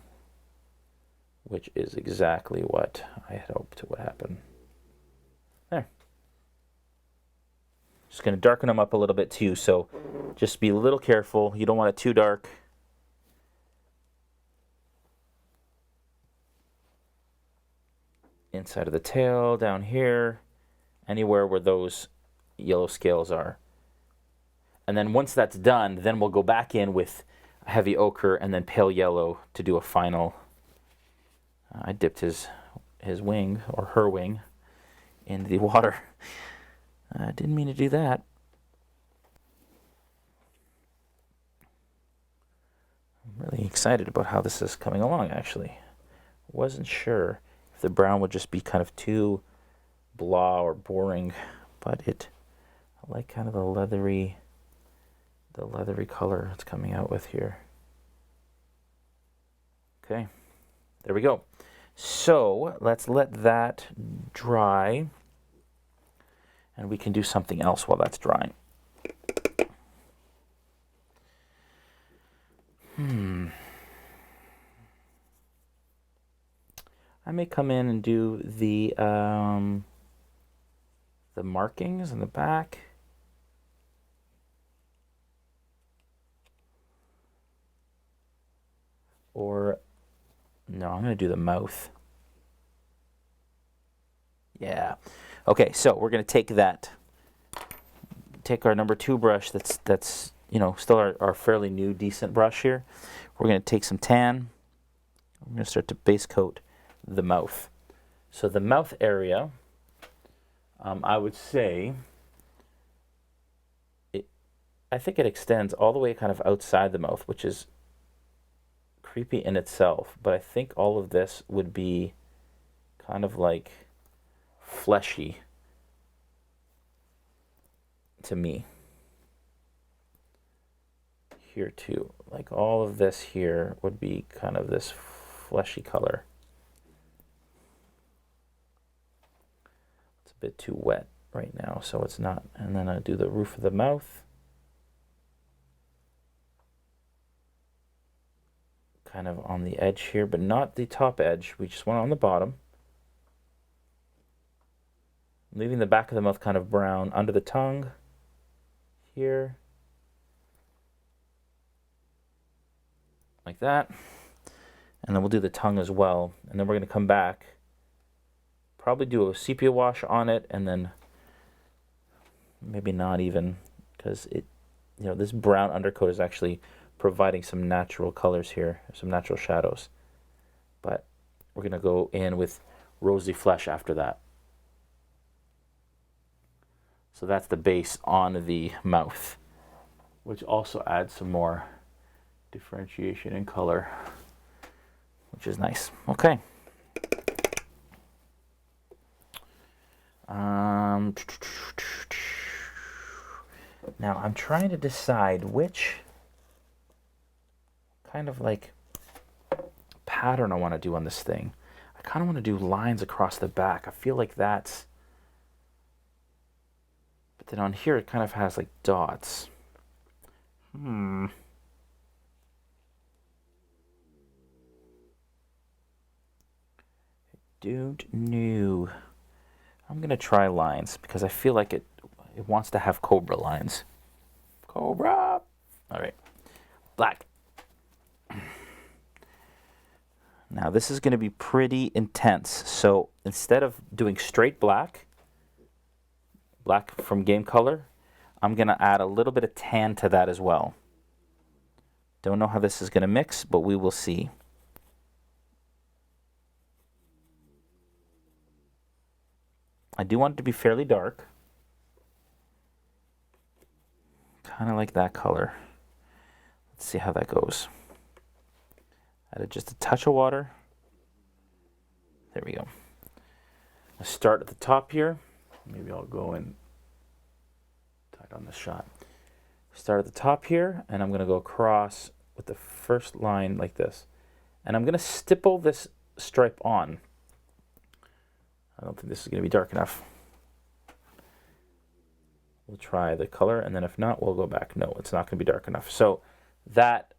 which is exactly what I had hoped would happen. There. Just going to darken them up a little bit too, so just be a little careful. You don't want it too dark. Inside of the tail, down here, anywhere where those yellow scales are. And then once that's done, then we'll go back in with heavy ochre and then pale yellow to do a final. I dipped his wing, or her wing, in the water. I didn't mean to do that. I'm really excited about how this is coming along, actually. Wasn't sure if the brown would just be kind of too blah or boring, but I like kind of the leathery color it's coming out with here. Okay, there we go. So let's let that dry, and we can do something else while that's drying. I may come in and do the markings in the back. Or, no, I'm going to do the mouth. Yeah. Okay, so we're going to take our number 2 brush that's you know, still our fairly new, decent brush here. We're going to take some tan. I'm going to start to base coat the mouth. So the mouth area, I would say, I think it extends all the way kind of outside the mouth, which is creepy in itself, but I think all of this would be kind of like fleshy to me. Here too, like all of this here would be kind of this fleshy color. It's a bit too wet right now, so it's not. And then I do the roof of the mouth. Kind of on the edge here, but not the top edge. We just want on the bottom. Leaving the back of the mouth kind of brown under the tongue here. Like that. And then we'll do the tongue as well. And then we're going to come back, probably do a sepia wash on it, and then maybe not even, because this brown undercoat is actually providing some natural colors here, some natural shadows. But we're going to go in with rosy flesh after that. So that's the base on the mouth, which also adds some more differentiation in color, which is nice. Okay. Now I'm trying to decide which kind of like pattern I want to do on this thing. I kind of want to do lines across the back. I feel like that's, but then on here it kind of has like dots. I don't know. I'm gonna try lines because I feel like it wants to have cobra lines. Cobra. All right, black. Now this is going to be pretty intense. So instead of doing straight black from Game Color, I'm going to add a little bit of tan to that as well. Don't know how this is going to mix, but we will see. I do want it to be fairly dark. Kind of like that color. Let's see how that goes. Added just a touch of water. There we go. Let's start at the top here. Maybe I'll go in tight on this shot. Start at the top here, and I'm going to go across with the first line like this. And I'm going to stipple this stripe on. I don't think this is going to be dark enough. We'll try the color, and then if not, we'll go back. No, it's not going to be dark enough. So that,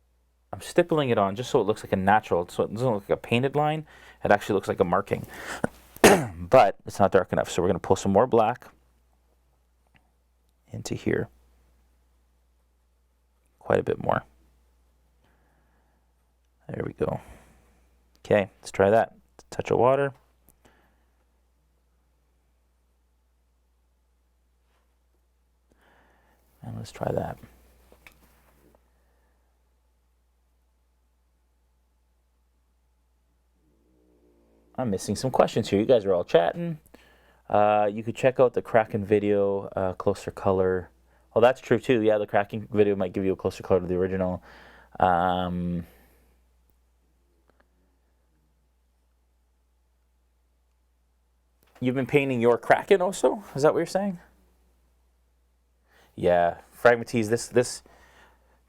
I'm stippling it on just so it looks like a natural, so it doesn't look like a painted line. It actually looks like a marking. But it's not dark enough, so we're going to pull some more black into here. Quite a bit more. There we go. Okay, let's try that. Touch of water. And let's try that. I'm missing some questions here. You guys are all chatting. You could check out the Kraken video, closer color. Oh, that's true too. Yeah, the Kraken video might give you a closer color to the original. You've been painting your Kraken also? Is that what you're saying? Yeah, Fragmentees.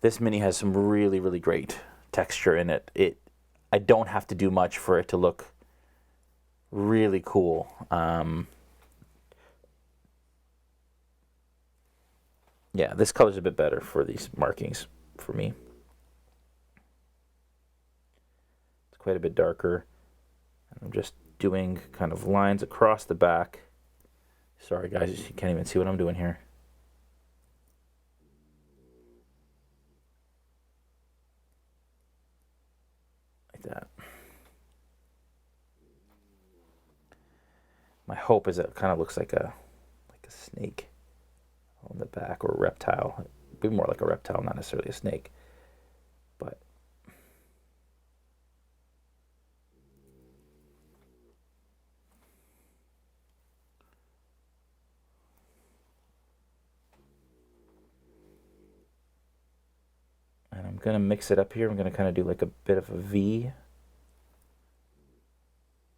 This mini has some really, really great texture in it. I don't have to do much for it to look really cool. Yeah, this color's a bit better for these markings for me. It's quite a bit darker. And I'm just doing kind of lines across the back. Sorry guys, you can't even see what I'm doing here. Like that. My hope is it kind of looks like a snake on the back, or a reptile. It'd be more like a reptile, not necessarily a snake. But and I'm gonna mix it up here. I'm gonna kind of do like a bit of a V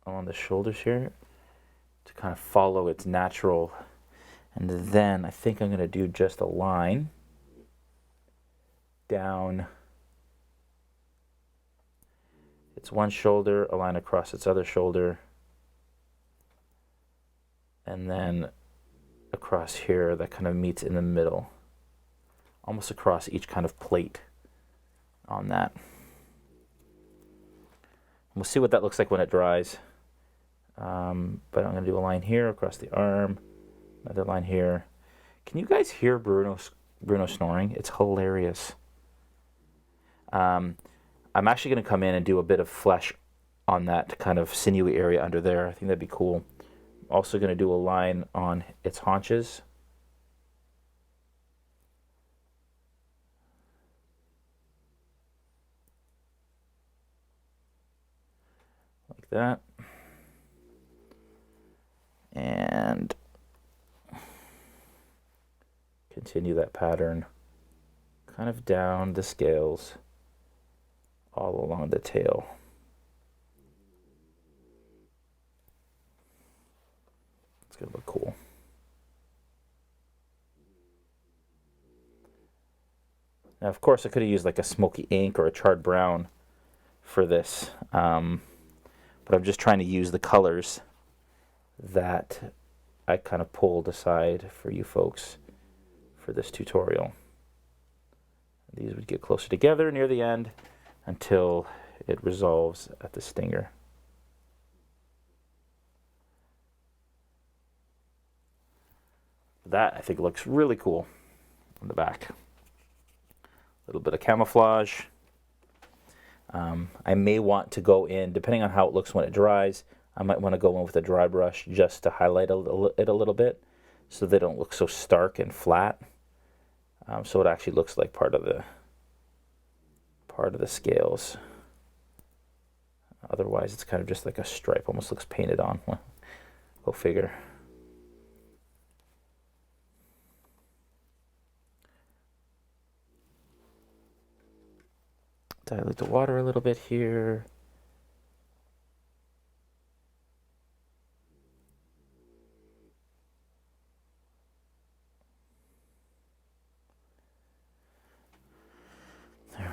on the shoulders here to kind of follow its natural. And then I think I'm going to do just a line down its one shoulder, a line across its other shoulder, and then across here that kind of meets in the middle, almost across each kind of plate on that. We'll see what that looks like when it dries. But I'm going to do a line here across the arm. Another line here. Can you guys hear Bruno snoring? It's hilarious. I'm actually going to come in and do a bit of flesh on that kind of sinewy area under there. I think that'd be cool. I'm also going to do a line on its haunches. Like that. And continue that pattern kind of down the scales all along the tail. It's gonna look cool. Now, of course, I could have used like a smoky ink or a charred brown for this, but I'm just trying to use the colors that I kind of pulled aside for you folks for this tutorial. These would get closer together near the end until it resolves at the stinger. That I think looks really cool on the back. A little bit of camouflage. I may want to go in, depending on how it looks when it dries, I might want to go in with a dry brush just to highlight it a little bit so they don't look so stark and flat. So it actually looks like part of the scales. Otherwise, it's kind of just like a stripe, almost looks painted on. Go figure. Dilute the water a little bit here.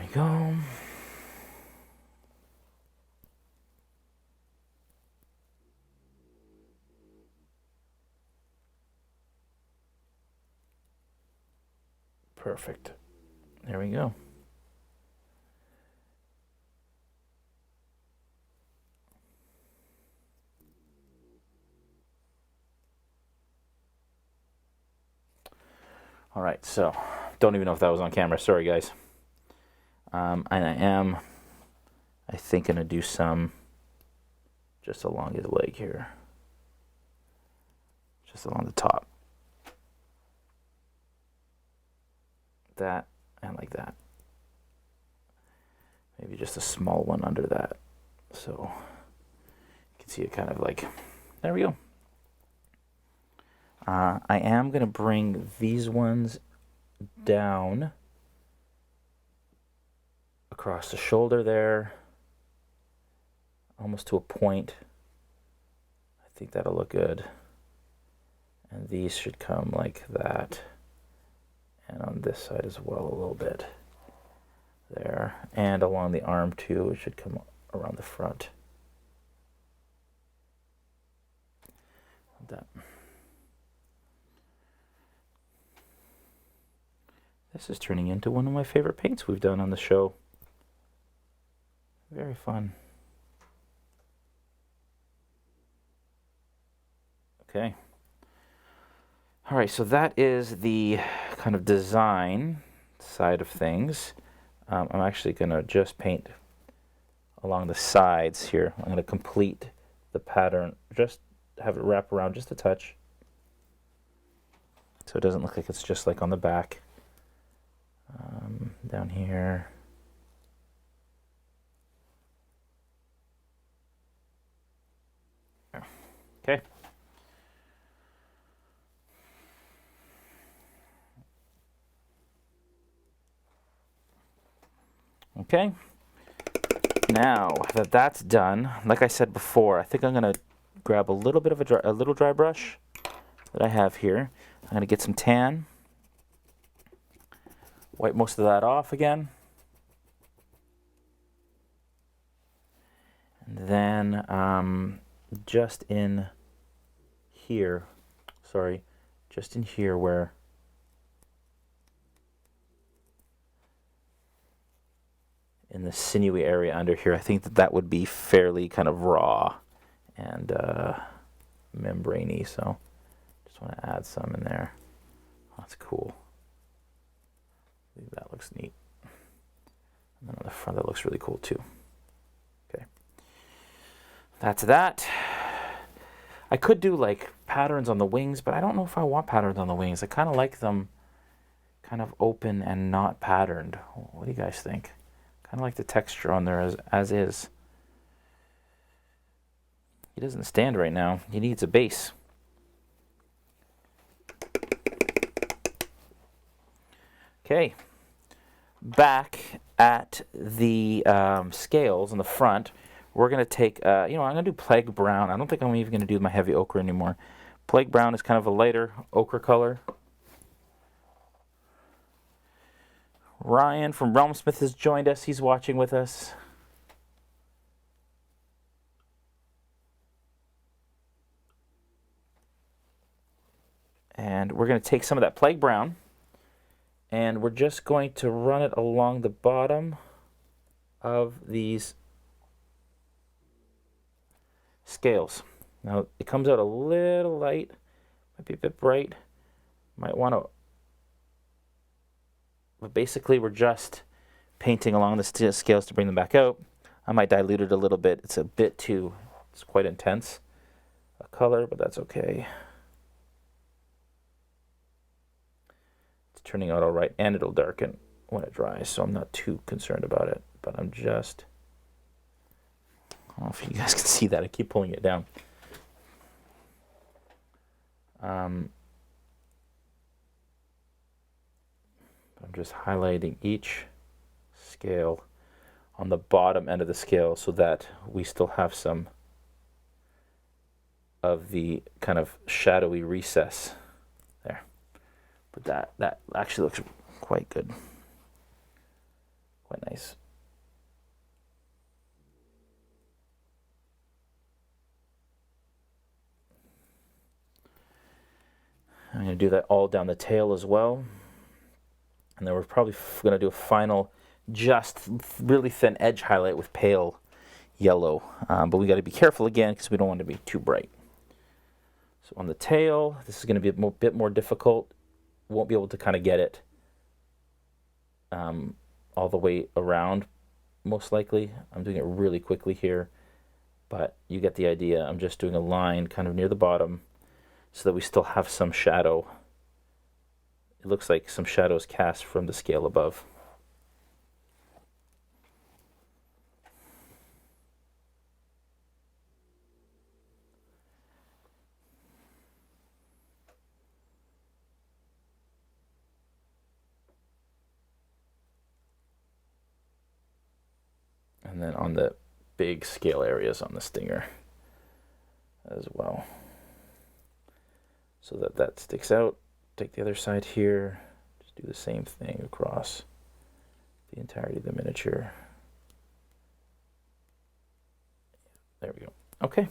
we go. Perfect. There we go. All right, so don't even know if that was on camera. Sorry, guys. And I think, going to do some just along his leg here. Just along the top. That and like that. Maybe just a small one under that. So you can see it kind of like, there we go. I am going to bring these ones down across the shoulder there, almost to a point. I think that'll look good. And these should come like that. And on this side as well a little bit. There. And along the arm too, it should come around the front. That. This is turning into one of my favorite paints we've done on the show. Very fun. Okay. All right, so that is the kind of design side of things. I'm actually going to just paint along the sides here. I'm going to complete the pattern, just have it wrap around just a touch, so it doesn't look like it's just like on the back. Down here. Okay. Okay. Now that that's done, like I said before, I think I'm gonna grab a little bit of a little dry brush that I have here. I'm gonna get some tan. Wipe most of that off again. And then just in here, just in here where in the sinewy area under here, I think that would be fairly kind of raw and membraney, so just want to add some in there. That's cool. I think that looks neat. And then on the front, that looks really cool too. Okay. That's that. I could do like patterns on the wings, but I don't know if I want patterns on the wings. I kind of like them kind of open and not patterned. What do you guys think? Kind of like the texture on there as is. He doesn't stand right now. He needs a base. Okay. Back at the scales on the front, we're going to take, I'm going to do Plague Brown. I don't think I'm even going to do my heavy ochre anymore. Plague Brown is kind of a lighter ochre color. Ryan from RealmSmith has joined us. He's watching with us. And we're going to take some of that Plague Brown, and we're just going to run it along the bottom of these scales. Now, it comes out a little light, might be a bit bright. Might want to, but basically we're just painting along the scales to bring them back out. I might dilute it a little bit. It's a bit too, it's quite intense a color, but that's okay. It's turning out all right, and it'll darken when it dries, so I'm not too concerned about it, but I'm just, I don't know if you guys can see that. I keep pulling it down. I'm just highlighting each scale on the bottom end of the scale so that we still have some of the kind of shadowy recess there. But that actually looks quite good. Quite nice. I'm going to do that all down the tail as well. And then we're probably going to do a final, just really thin edge highlight with pale yellow. But we got to be careful again because we don't want to be too bright. So on the tail, this is going to be a bit more difficult. Won't be able to kind of get it all the way around, most likely. I'm doing it really quickly here, but you get the idea. I'm just doing a line kind of near the bottom so that we still have some shadow. It looks like some shadows cast from the scale above. And then on the big scale areas on the stinger as well, so that that sticks out. Take the other side here, just do the same thing across the entirety of the miniature. There we go. Okay.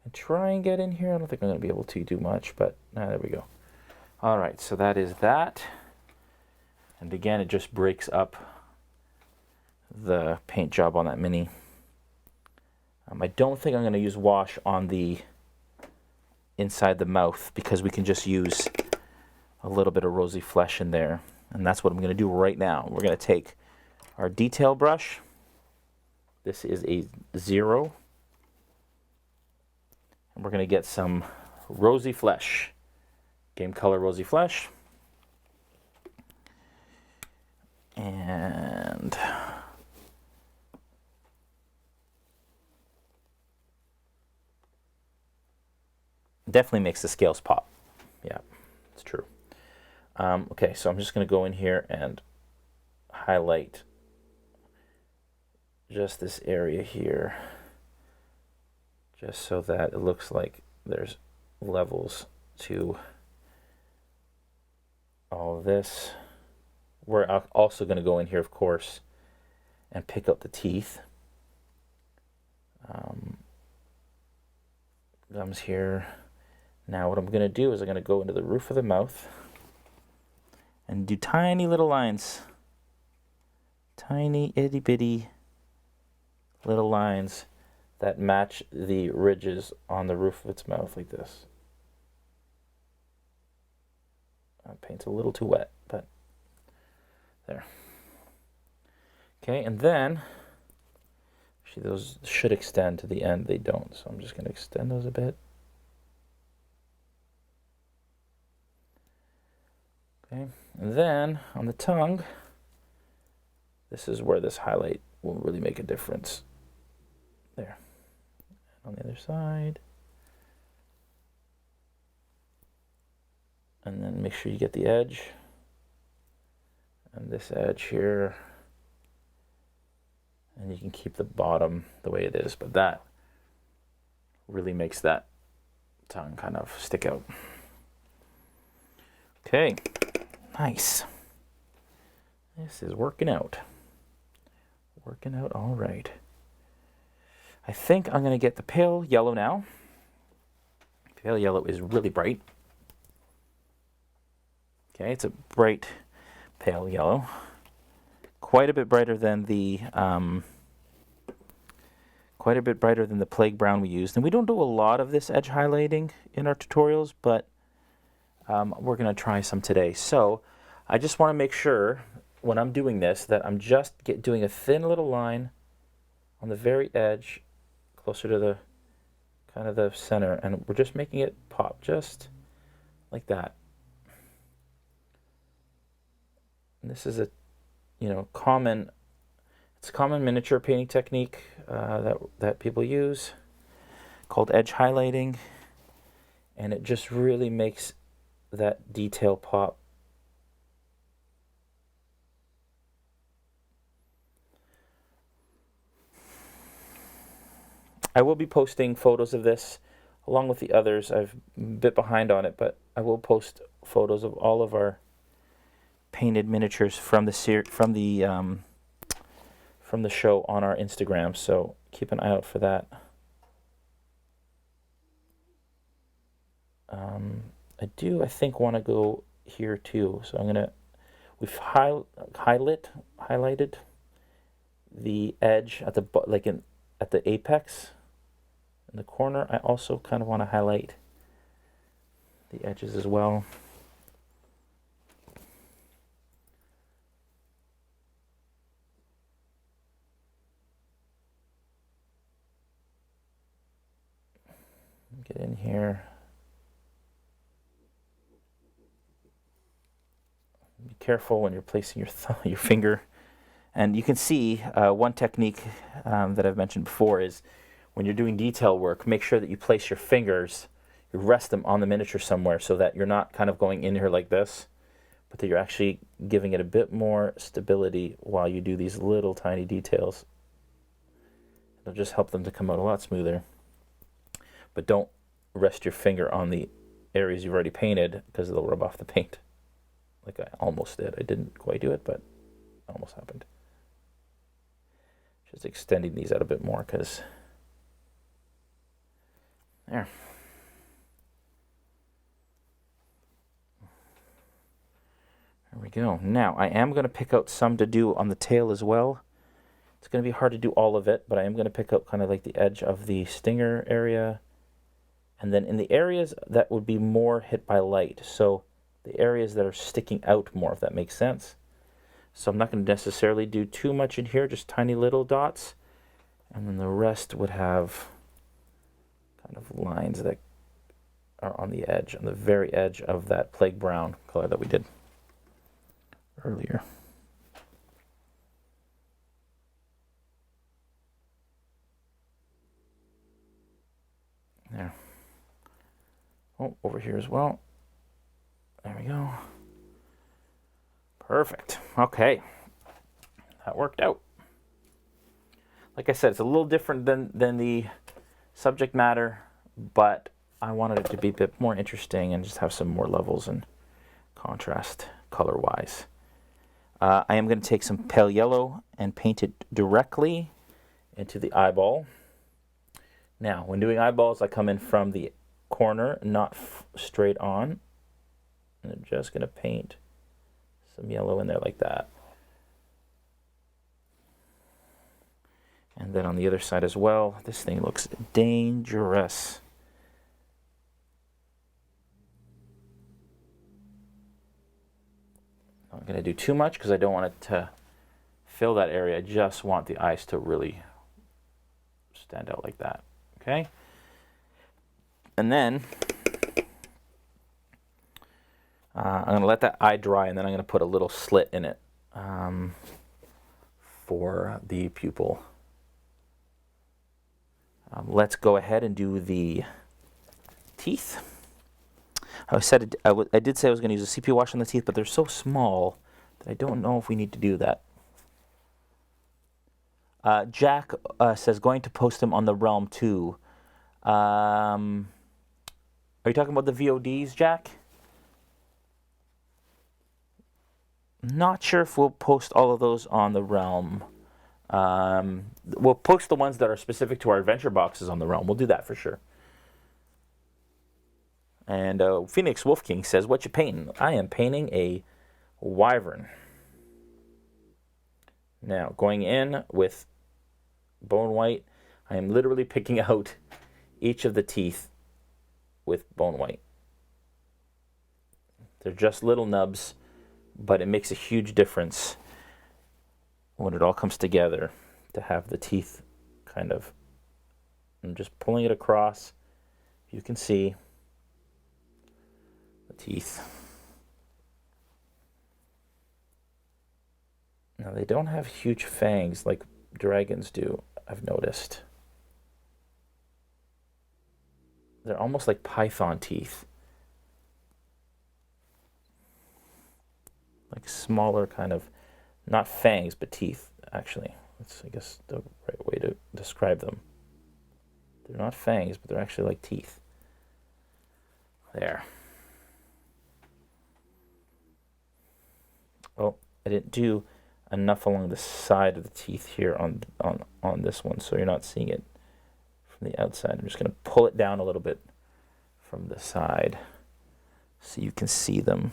And try and get in here. I don't think I'm going to be able to do much, but there we go. All right, so that is that. And again, it just breaks up the paint job on that mini. I don't think I'm going to use wash on the inside the mouth because we can just use a little bit of rosy flesh in there. And that's what I'm going to do right now. We're going to take our detail brush. This is a 0. And we're going to get some rosy flesh. Game Color rosy flesh. And definitely makes the scales pop. Yeah, it's true. Okay, so I'm just going to go in here and highlight just this area here, just so that it looks like there's levels to all of this. We're also going to go in here, of course, and pick out the teeth. Gums here. Now what I'm going to do is I'm going to go into the roof of the mouth and do tiny little lines. Tiny itty bitty little lines that match the ridges on the roof of its mouth like this. Paint's a little too wet, but there. Okay, and then actually those should extend to the end. They don't, so I'm just going to extend those a bit. Okay, and then on the tongue, this is where this highlight will really make a difference. There. On the other side. And then make sure you get the edge. And this edge here. And you can keep the bottom the way it is, but that really makes that tongue kind of stick out. Okay, nice. This is working out. Working out all right. I think I'm going to get the pale yellow now. Pale yellow is really bright. Okay, it's a bright pale yellow. Quite a bit brighter than the plague brown we used. And we don't do a lot of this edge highlighting in our tutorials, but we're going to try some today. So I just want to make sure when I'm doing this that I'm just doing a thin little line on the very edge, closer to the kind of the center, and we're just making it pop just like that. And this is a common miniature painting technique that people use called edge highlighting, and it just really makes that detail pop. I will be posting photos of this along with the others. I've a bit behind on it, but I will post photos of all of our painted miniatures from the show on our Instagram, so keep an eye out for that. I think want to go here too, so we've highlighted the edge at the at the apex in the corner. I also kind of want to highlight the edges as well. Get in here. Be careful when you're placing your finger. And you can see one technique that I've mentioned before is when you're doing detail work, make sure that you place your fingers, you rest them on the miniature somewhere so that you're not kind of going in here like this, but that you're actually giving it a bit more stability while you do these little tiny details. It'll just help them to come out a lot smoother. But don't rest your finger on the areas you've already painted because they'll rub off the paint. Like I almost did. I didn't quite do it, but it almost happened. Just extending these out a bit more because there. There we go. Now I am going to pick out some to do on the tail as well. It's going to be hard to do all of it, but I am going to pick out kind of like the edge of the stinger area. And then in the areas that would be more hit by light, so the areas that are sticking out more, if that makes sense. So I'm not going to necessarily do too much in here, just tiny little dots. And then the rest would have kind of lines that are on the edge, on the very edge of that plague brown color that we did earlier. There. Oh, over here as well. There we go. Perfect. Okay. That worked out. Like I said, it's a little different than the subject matter, but I wanted it to be a bit more interesting and just have some more levels and contrast color-wise. I am going to take some pale yellow and paint it directly into the eyeball. Now, when doing eyeballs, I come in from the corner, not straight on. And I'm just going to paint some yellow in there like that. And then on the other side as well, this thing looks dangerous. I'm not going to do too much because I don't want it to fill that area. I just want the eyes to really stand out like that. Okay? And then I'm going to let that eye dry, and then I'm going to put a little slit in it for the pupil. Let's go ahead and do the teeth. I did say I was going to use a CP wash on the teeth, but they're so small that I don't know if we need to do that. Jack says going to post them on the Realm too. Are you talking about the VODs, Jack? Not sure if we'll post all of those on the Realm. We'll post the ones that are specific to our adventure boxes on the Realm. We'll do that for sure. And Phoenix Wolf King says, what you painting? I am painting a Wyvern. Now, going in with bone white, I am literally picking out each of the teeth with bone white. They're just little nubs, but it makes a huge difference when it all comes together to have the teeth kind of, I'm just pulling it across. You can see the teeth. Now they don't have huge fangs like dragons do, I've noticed. They're almost like python teeth. Like smaller kind of, not fangs, but teeth, actually. That's, I guess, the right way to describe them. They're not fangs, but they're actually like teeth. There. I didn't do enough along the side of the teeth here on this one, so you're not seeing it from the outside. I'm just going to pull it down a little bit from the side so you can see them.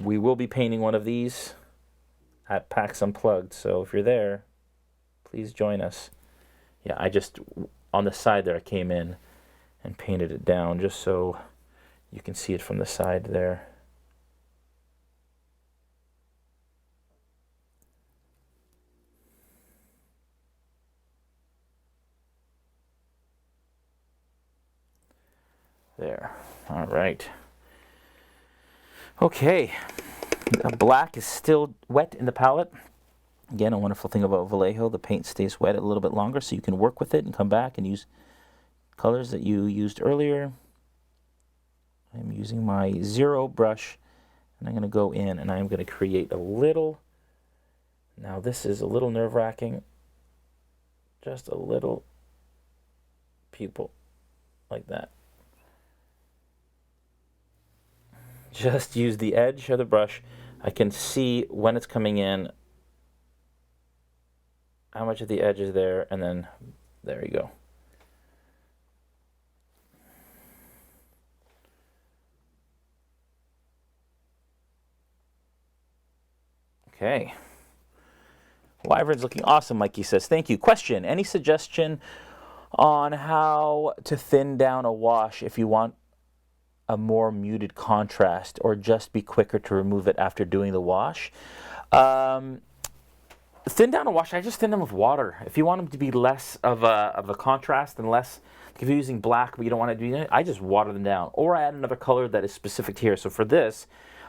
We will be painting one of these at PAX Unplugged, so if you're there, please join us. Yeah, I just, on the side there, I came in and painted it down just so you can see it from the side there. There. All right. Okay. The black is still wet in the palette. Again, a wonderful thing about Vallejo, the paint stays wet a little bit longer, so you can work with it and come back and use colors that you used earlier. I'm using my 0 brush, and I'm going to go in and I'm going to create a little. Now this is a little nerve-wracking. Just a little pupil like that. Just use the edge of the brush. I can see when it's coming in, how much of the edge is there, and then there you go. Okay. Wyvern's looking awesome, Mikey says. Thank you. Question, any suggestion on how to thin down a wash if you want a more muted contrast, or just be quicker to remove it after doing the wash? Thin down a wash, I just thin them with water. If you want them to be less of a contrast and less, if you're using black but you don't want to do it, I just water them down. Or I add another color that is specific to here. So for this,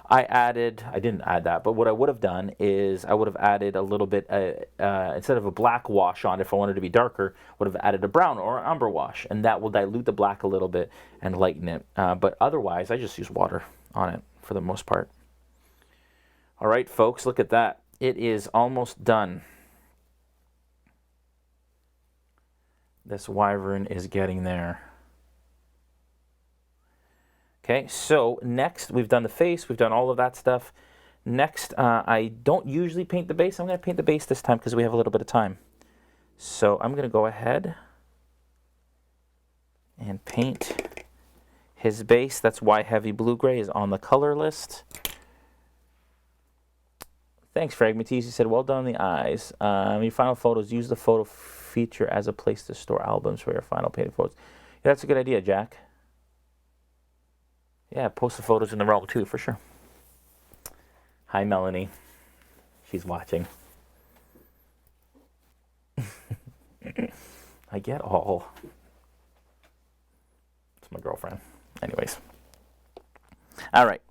I didn't add that, but what I would have done is I would have added a little bit, instead of a black wash on, if I wanted to be darker, would have added a brown or an umber wash, and that will dilute the black a little bit and lighten it. But otherwise, I just use water on it for the most part. All right, folks, look at that. It is almost done. This Wyvern is getting there. Okay, so next, we've done the face, we've done all of that stuff. Next, I don't usually paint the base. I'm going to paint the base this time because we have a little bit of time. So I'm going to go ahead and paint his base. That's why heavy blue-gray is on the color list. Thanks, Fragmentees. He said, well done on the eyes. Your final photos, use the photo feature as a place to store albums for your final painted photos. Yeah, that's a good idea, Jack. Yeah, post the photos in the realm too, for sure. Hi, Melanie. She's watching. I get all. It's my girlfriend. Anyways. All right.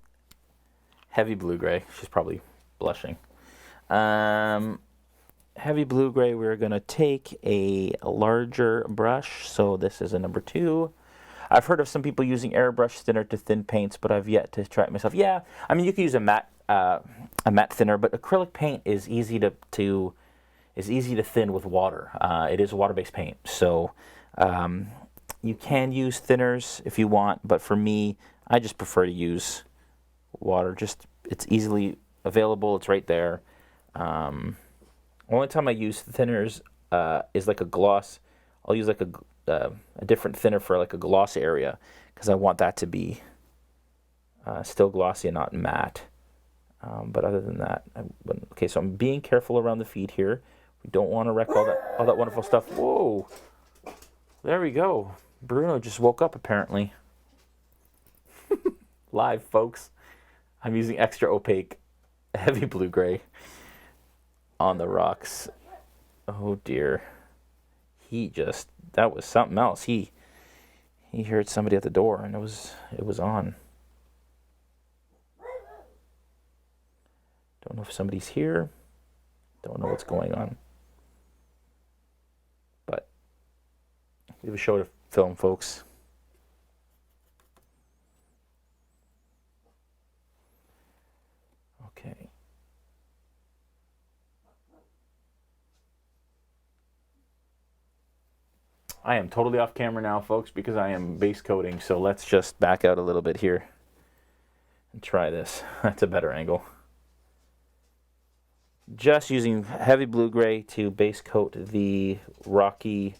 Heavy blue-gray. She's probably blushing. Heavy blue-gray, we're going to take a larger brush. So this is a number 2. I've heard of some people using airbrush thinner to thin paints, but I've yet to try it myself. Yeah, I mean, you can use a matte thinner, but acrylic paint is easy to thin with water. It is a water-based paint, so you can use thinners if you want, but for me, I just prefer to use water. Just, it's easily available. It's right there. Only time I use thinners is like a gloss. I'll use like a different thinner for like a gloss area because I want that to be still glossy and not matte. But other than that, okay, so I'm being careful around the feet here. We don't want to wreck all that wonderful stuff. Whoa, there we go. Bruno just woke up apparently. Live, folks. I'm using extra opaque, heavy blue-gray on the rocks. Oh dear. That was something else. He heard somebody at the door and it was on. Don't know if somebody's here. Don't know what's going on. But we have a show to film, folks. Okay. I am totally off camera now, folks, because I am base coating. So let's just back out a little bit here and try this. That's a better angle. Just using heavy blue-gray to base coat the rocky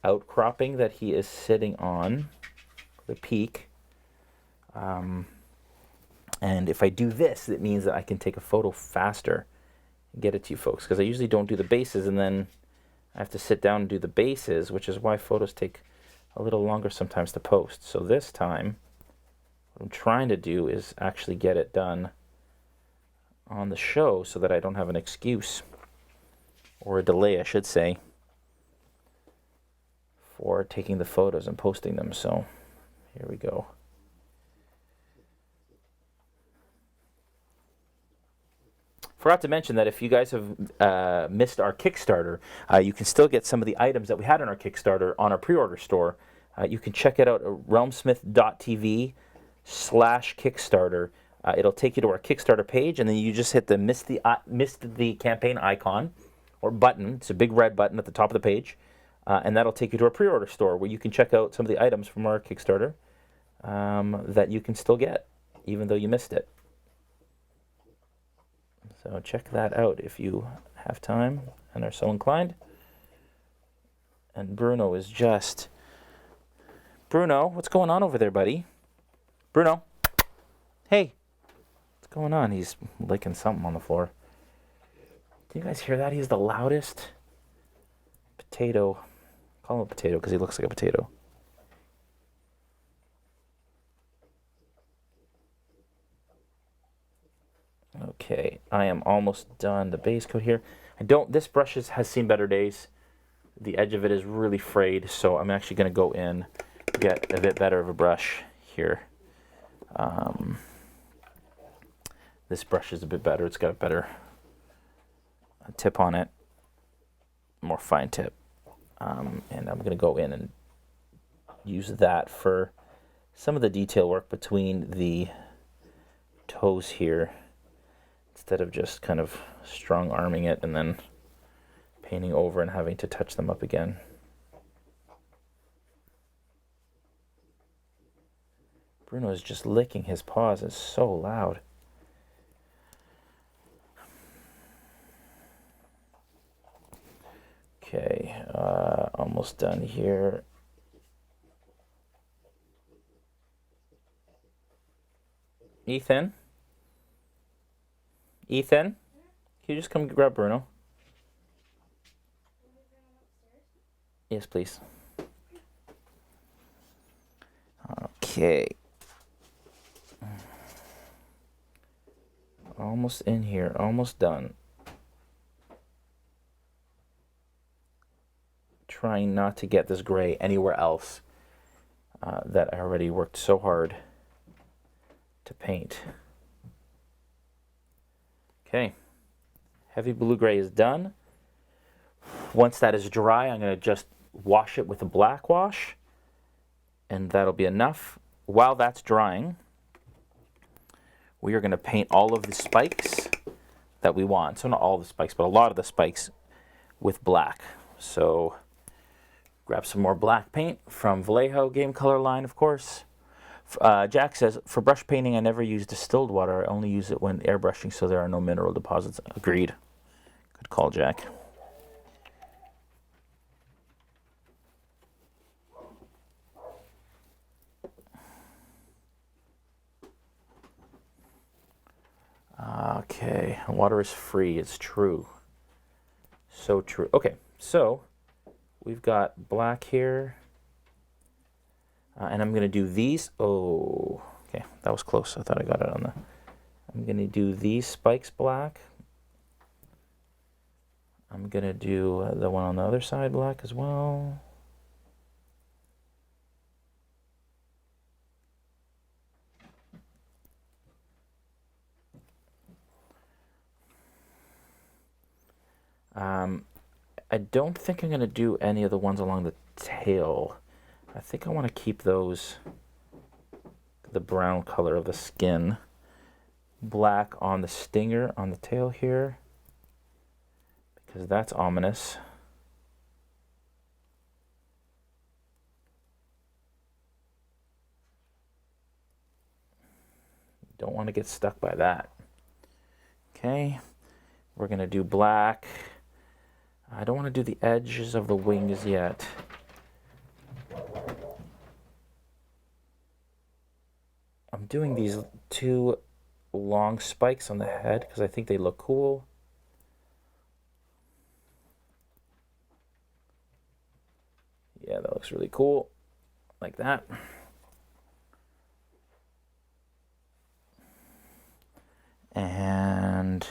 outcropping that he is sitting on, the peak. And if I do this, it means that I can take a photo faster and get it to you folks, because I usually don't do the bases and then I have to sit down and do the bases, which is why photos take a little longer sometimes to post. So this time, what I'm trying to do is actually get it done on the show so that I don't have an excuse, or a delay, I should say, for taking the photos and posting them. So here we go. Forgot to mention that if you guys have missed our Kickstarter, you can still get some of the items that we had on our Kickstarter on our pre-order store. You can check it out at realmsmith.tv/Kickstarter. It'll take you to our Kickstarter page, and then you just hit the missed the campaign icon or button. It's a big red button at the top of the page, and that'll take you to our pre-order store where you can check out some of the items from our Kickstarter that you can still get, even though you missed it. So check that out if you have time and are so inclined. And Bruno is just... Bruno, what's going on over there, buddy? Bruno, hey, what's going on? He's licking something on the floor. Can you guys hear that? He's the loudest potato. Call him a potato because he looks like a potato. Okay, I am almost done the base coat here. This brush has seen better days. The edge of it is really frayed, so I'm actually going to go in, get a bit better of a brush here. This brush is a bit better. It's got a better tip on it, more fine tip. And I'm going to go in and use that for some of the detail work between the toes here, instead of just kind of strong arming it and then painting over and having to touch them up again. Bruno is just licking his paws. It's so loud. Okay, almost done here. Ethan? Ethan? Can you just come grab Bruno? Yes, please. Okay. Almost in here, almost done. Trying not to get this gray anywhere else that I already worked so hard to paint. Okay, heavy blue-gray is done. Once that is dry, I'm going to just wash it with a black wash, and that'll be enough. While that's drying, we are going to paint all of the spikes that we want. So not all the spikes, but a lot of the spikes with black. So grab some more black paint from Vallejo Game Color line, of course. Jack says, for brush painting, I never use distilled water. I only use it when airbrushing, so there are no mineral deposits. Agreed. Good call, Jack. Okay, water is free. It's true. So true. Okay, so we've got black here. And I'm going to do these. Oh, okay, that was close. I thought I got it on the... I'm going to do these spikes black. I'm going to do the one on the other side black as well. I don't think I'm going to do any of the ones along the tail. I think I want to keep those the brown color of the skin. Black on the stinger on the tail here, because that's ominous. don't want to get stuck by that. Okay, we're going to do black. I don't want to do the edges of the wings yet. I'm doing these 2 long spikes on the head because I think they look cool. Yeah, that looks really cool. Like that. And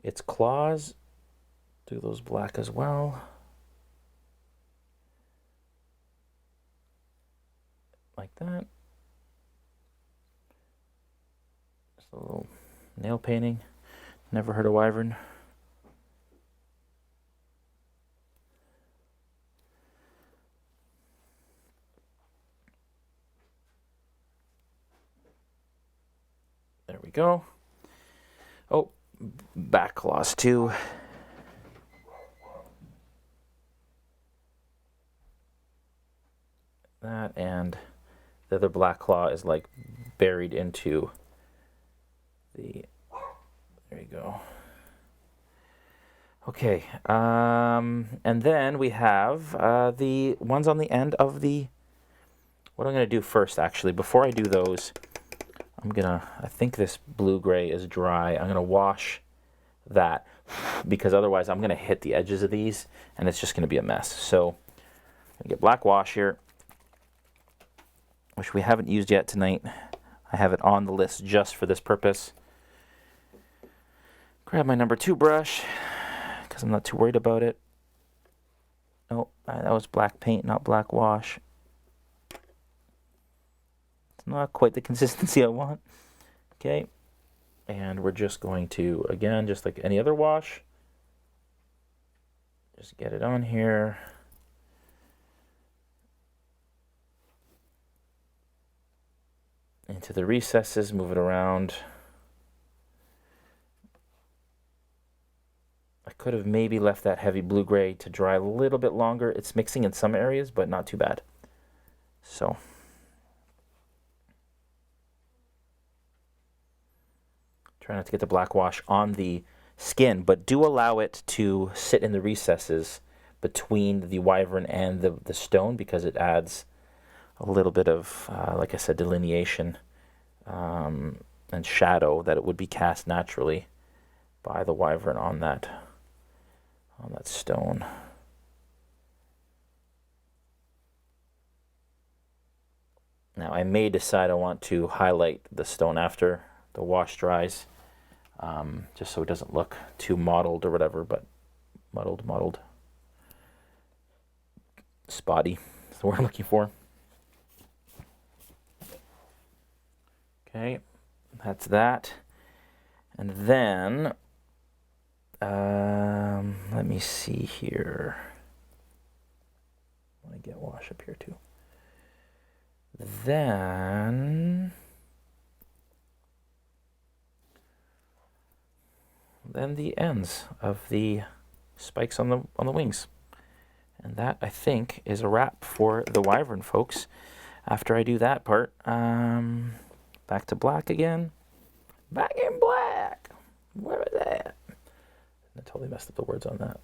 its claws, do those black as well. Like that. Just a little nail painting. Never heard of Wyvern. There we go. Oh, back claws too. That, and the other black claw is like buried into the, there you go. Okay, and then we have the ones on the end of the, what I'm going to do first actually, before I do those, I think this blue-gray is dry. I'm going to wash that because otherwise I'm going to hit the edges of these and it's just going to be a mess. So I'm going to get black wash here, which we haven't used yet tonight. I have it on the list just for this purpose. Grab my number 2 brush because I'm not too worried about it. Oh, that was black paint, not black wash. It's not quite the consistency I want. Okay, and we're just going to, again, just like any other wash, just get it on here. Into the recesses, move it around. I could have maybe left that heavy blue-gray to dry a little bit longer. It's mixing in some areas, but not too bad. So, try not to get the black wash on the skin, but do allow it to sit in the recesses between the Wyvern and the stone because it adds a little bit of, like I said, delineation and shadow that it would be cast naturally by the Wyvern on that stone. Now I may decide I want to highlight the stone after the wash dries, just so it doesn't look too mottled or whatever, but mottled, spotty is the word I'm looking for. Okay, that's that. And then, let me see here. I want to get wash up here too. Then the ends of the spikes on the wings. And that, I think, is a wrap for the Wyvern, folks. After I do that part, back to black again. Back in black. Where was that? I totally messed up the words on that.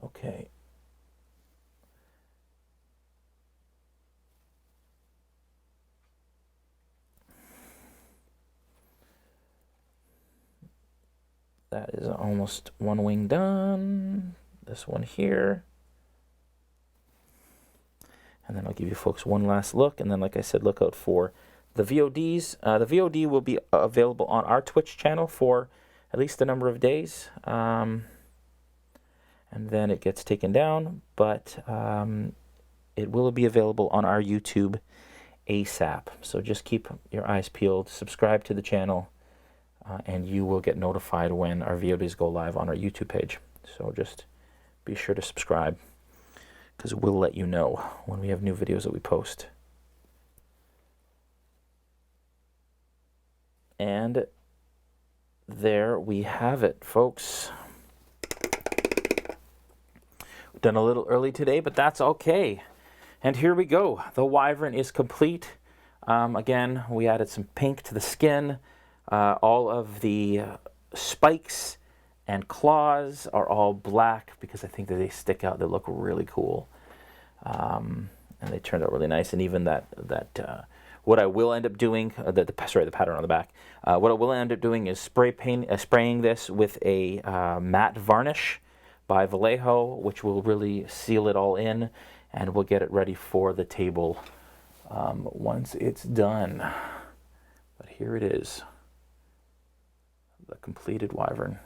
Okay. That is almost one wing done. This one here. And then I'll give you folks one last look. And then, like I said, look out for the VODs. The VOD will be available on our Twitch channel for at least a number of days. And then it gets taken down. But it will be available on our YouTube ASAP. So just keep your eyes peeled. Subscribe to the channel. And you will get notified when our VODs go live on our YouTube page. So just be sure to subscribe, because we'll let you know when we have new videos that we post. And there we have it, folks. We've done a little early today, but that's okay. And here we go. The Wyvern is complete. Again, we added some pink to the skin. All of the spikes and claws are all black because I think that they stick out. They look really cool. And they turned out really nice. And even what I will end up doing, the pattern on the back, what I will end up doing is spraying this with a matte varnish by Vallejo, which will really seal it all in, and we'll get it ready for the table once it's done. But here it is, the completed Wyvern.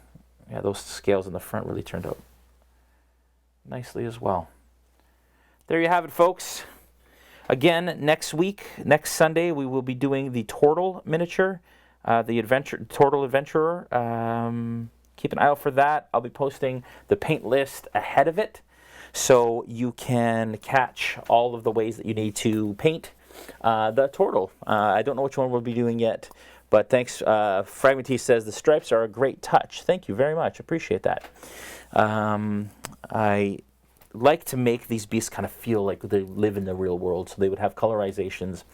Yeah, those scales in the front really turned out nicely as well. There you have it, folks. Again, next Sunday, we will be doing the Turtle miniature, the Turtle Adventurer. Keep an eye out for that. I'll be posting the paint list ahead of it, so you can catch all of the ways that you need to paint the Turtle. I don't know which one we'll be doing yet, but thanks. Fragmentee says the stripes are a great touch. Thank you very much. Appreciate that. I like to make these beasts kind of feel like they live in the real world, so they would have colorizations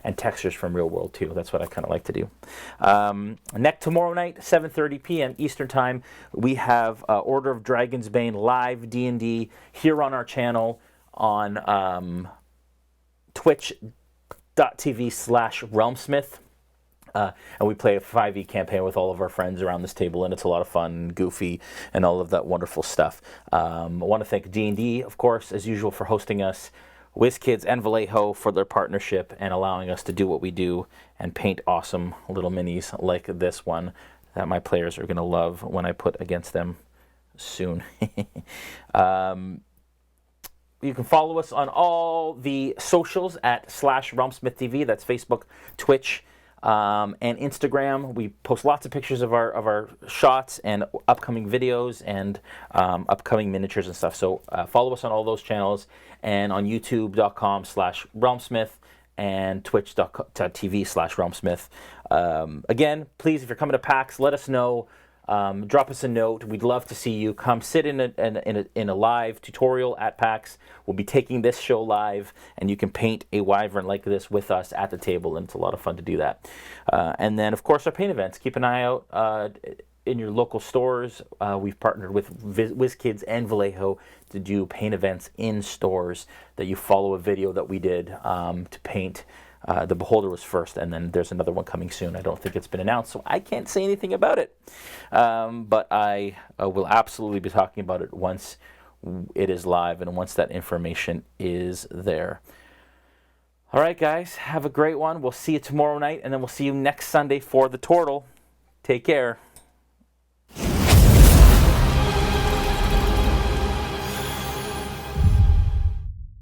and textures from real world too. That's what I kind of like to do. Tomorrow night, 7:30 p.m. Eastern Time, we have Order of Dragon's Bane live D&D here on our channel on twitch.tv/RealmSmith. And we play a 5e campaign with all of our friends around this table, and it's a lot of fun, goofy, and all of that wonderful stuff. I want to thank D&D, of course, as usual, for hosting us, WizKids and Vallejo for their partnership and allowing us to do what we do and paint awesome little minis like this one that my players are going to love when I put against them soon. You can follow us on all the socials at /RealmSmithTV. That's Facebook, Twitch, and Instagram. We post lots of pictures of our shots and upcoming videos and upcoming miniatures and stuff. So follow us on all those channels, and on youtube.com/RealmSmith and twitch.tv/RealmSmith. Again, please, if you're coming to PAX, let us know. Drop us a note. We'd love to see you. Come sit in a live tutorial at PAX. We'll be taking this show live, and you can paint a Wyvern like this with us at the table, and it's a lot of fun to do that. And then, of course, our paint events. Keep an eye out in your local stores. We've partnered with WizKids and Vallejo to do paint events in stores that you follow a video that we did to paint. The Beholder was first, and then there's another one coming soon. I don't think it's been announced, so I can't say anything about it. But I will absolutely be talking about it once it is live and once that information is there. All right, guys, have a great one. We'll see you tomorrow night, and then we'll see you next Sunday for the Turtle. Take care.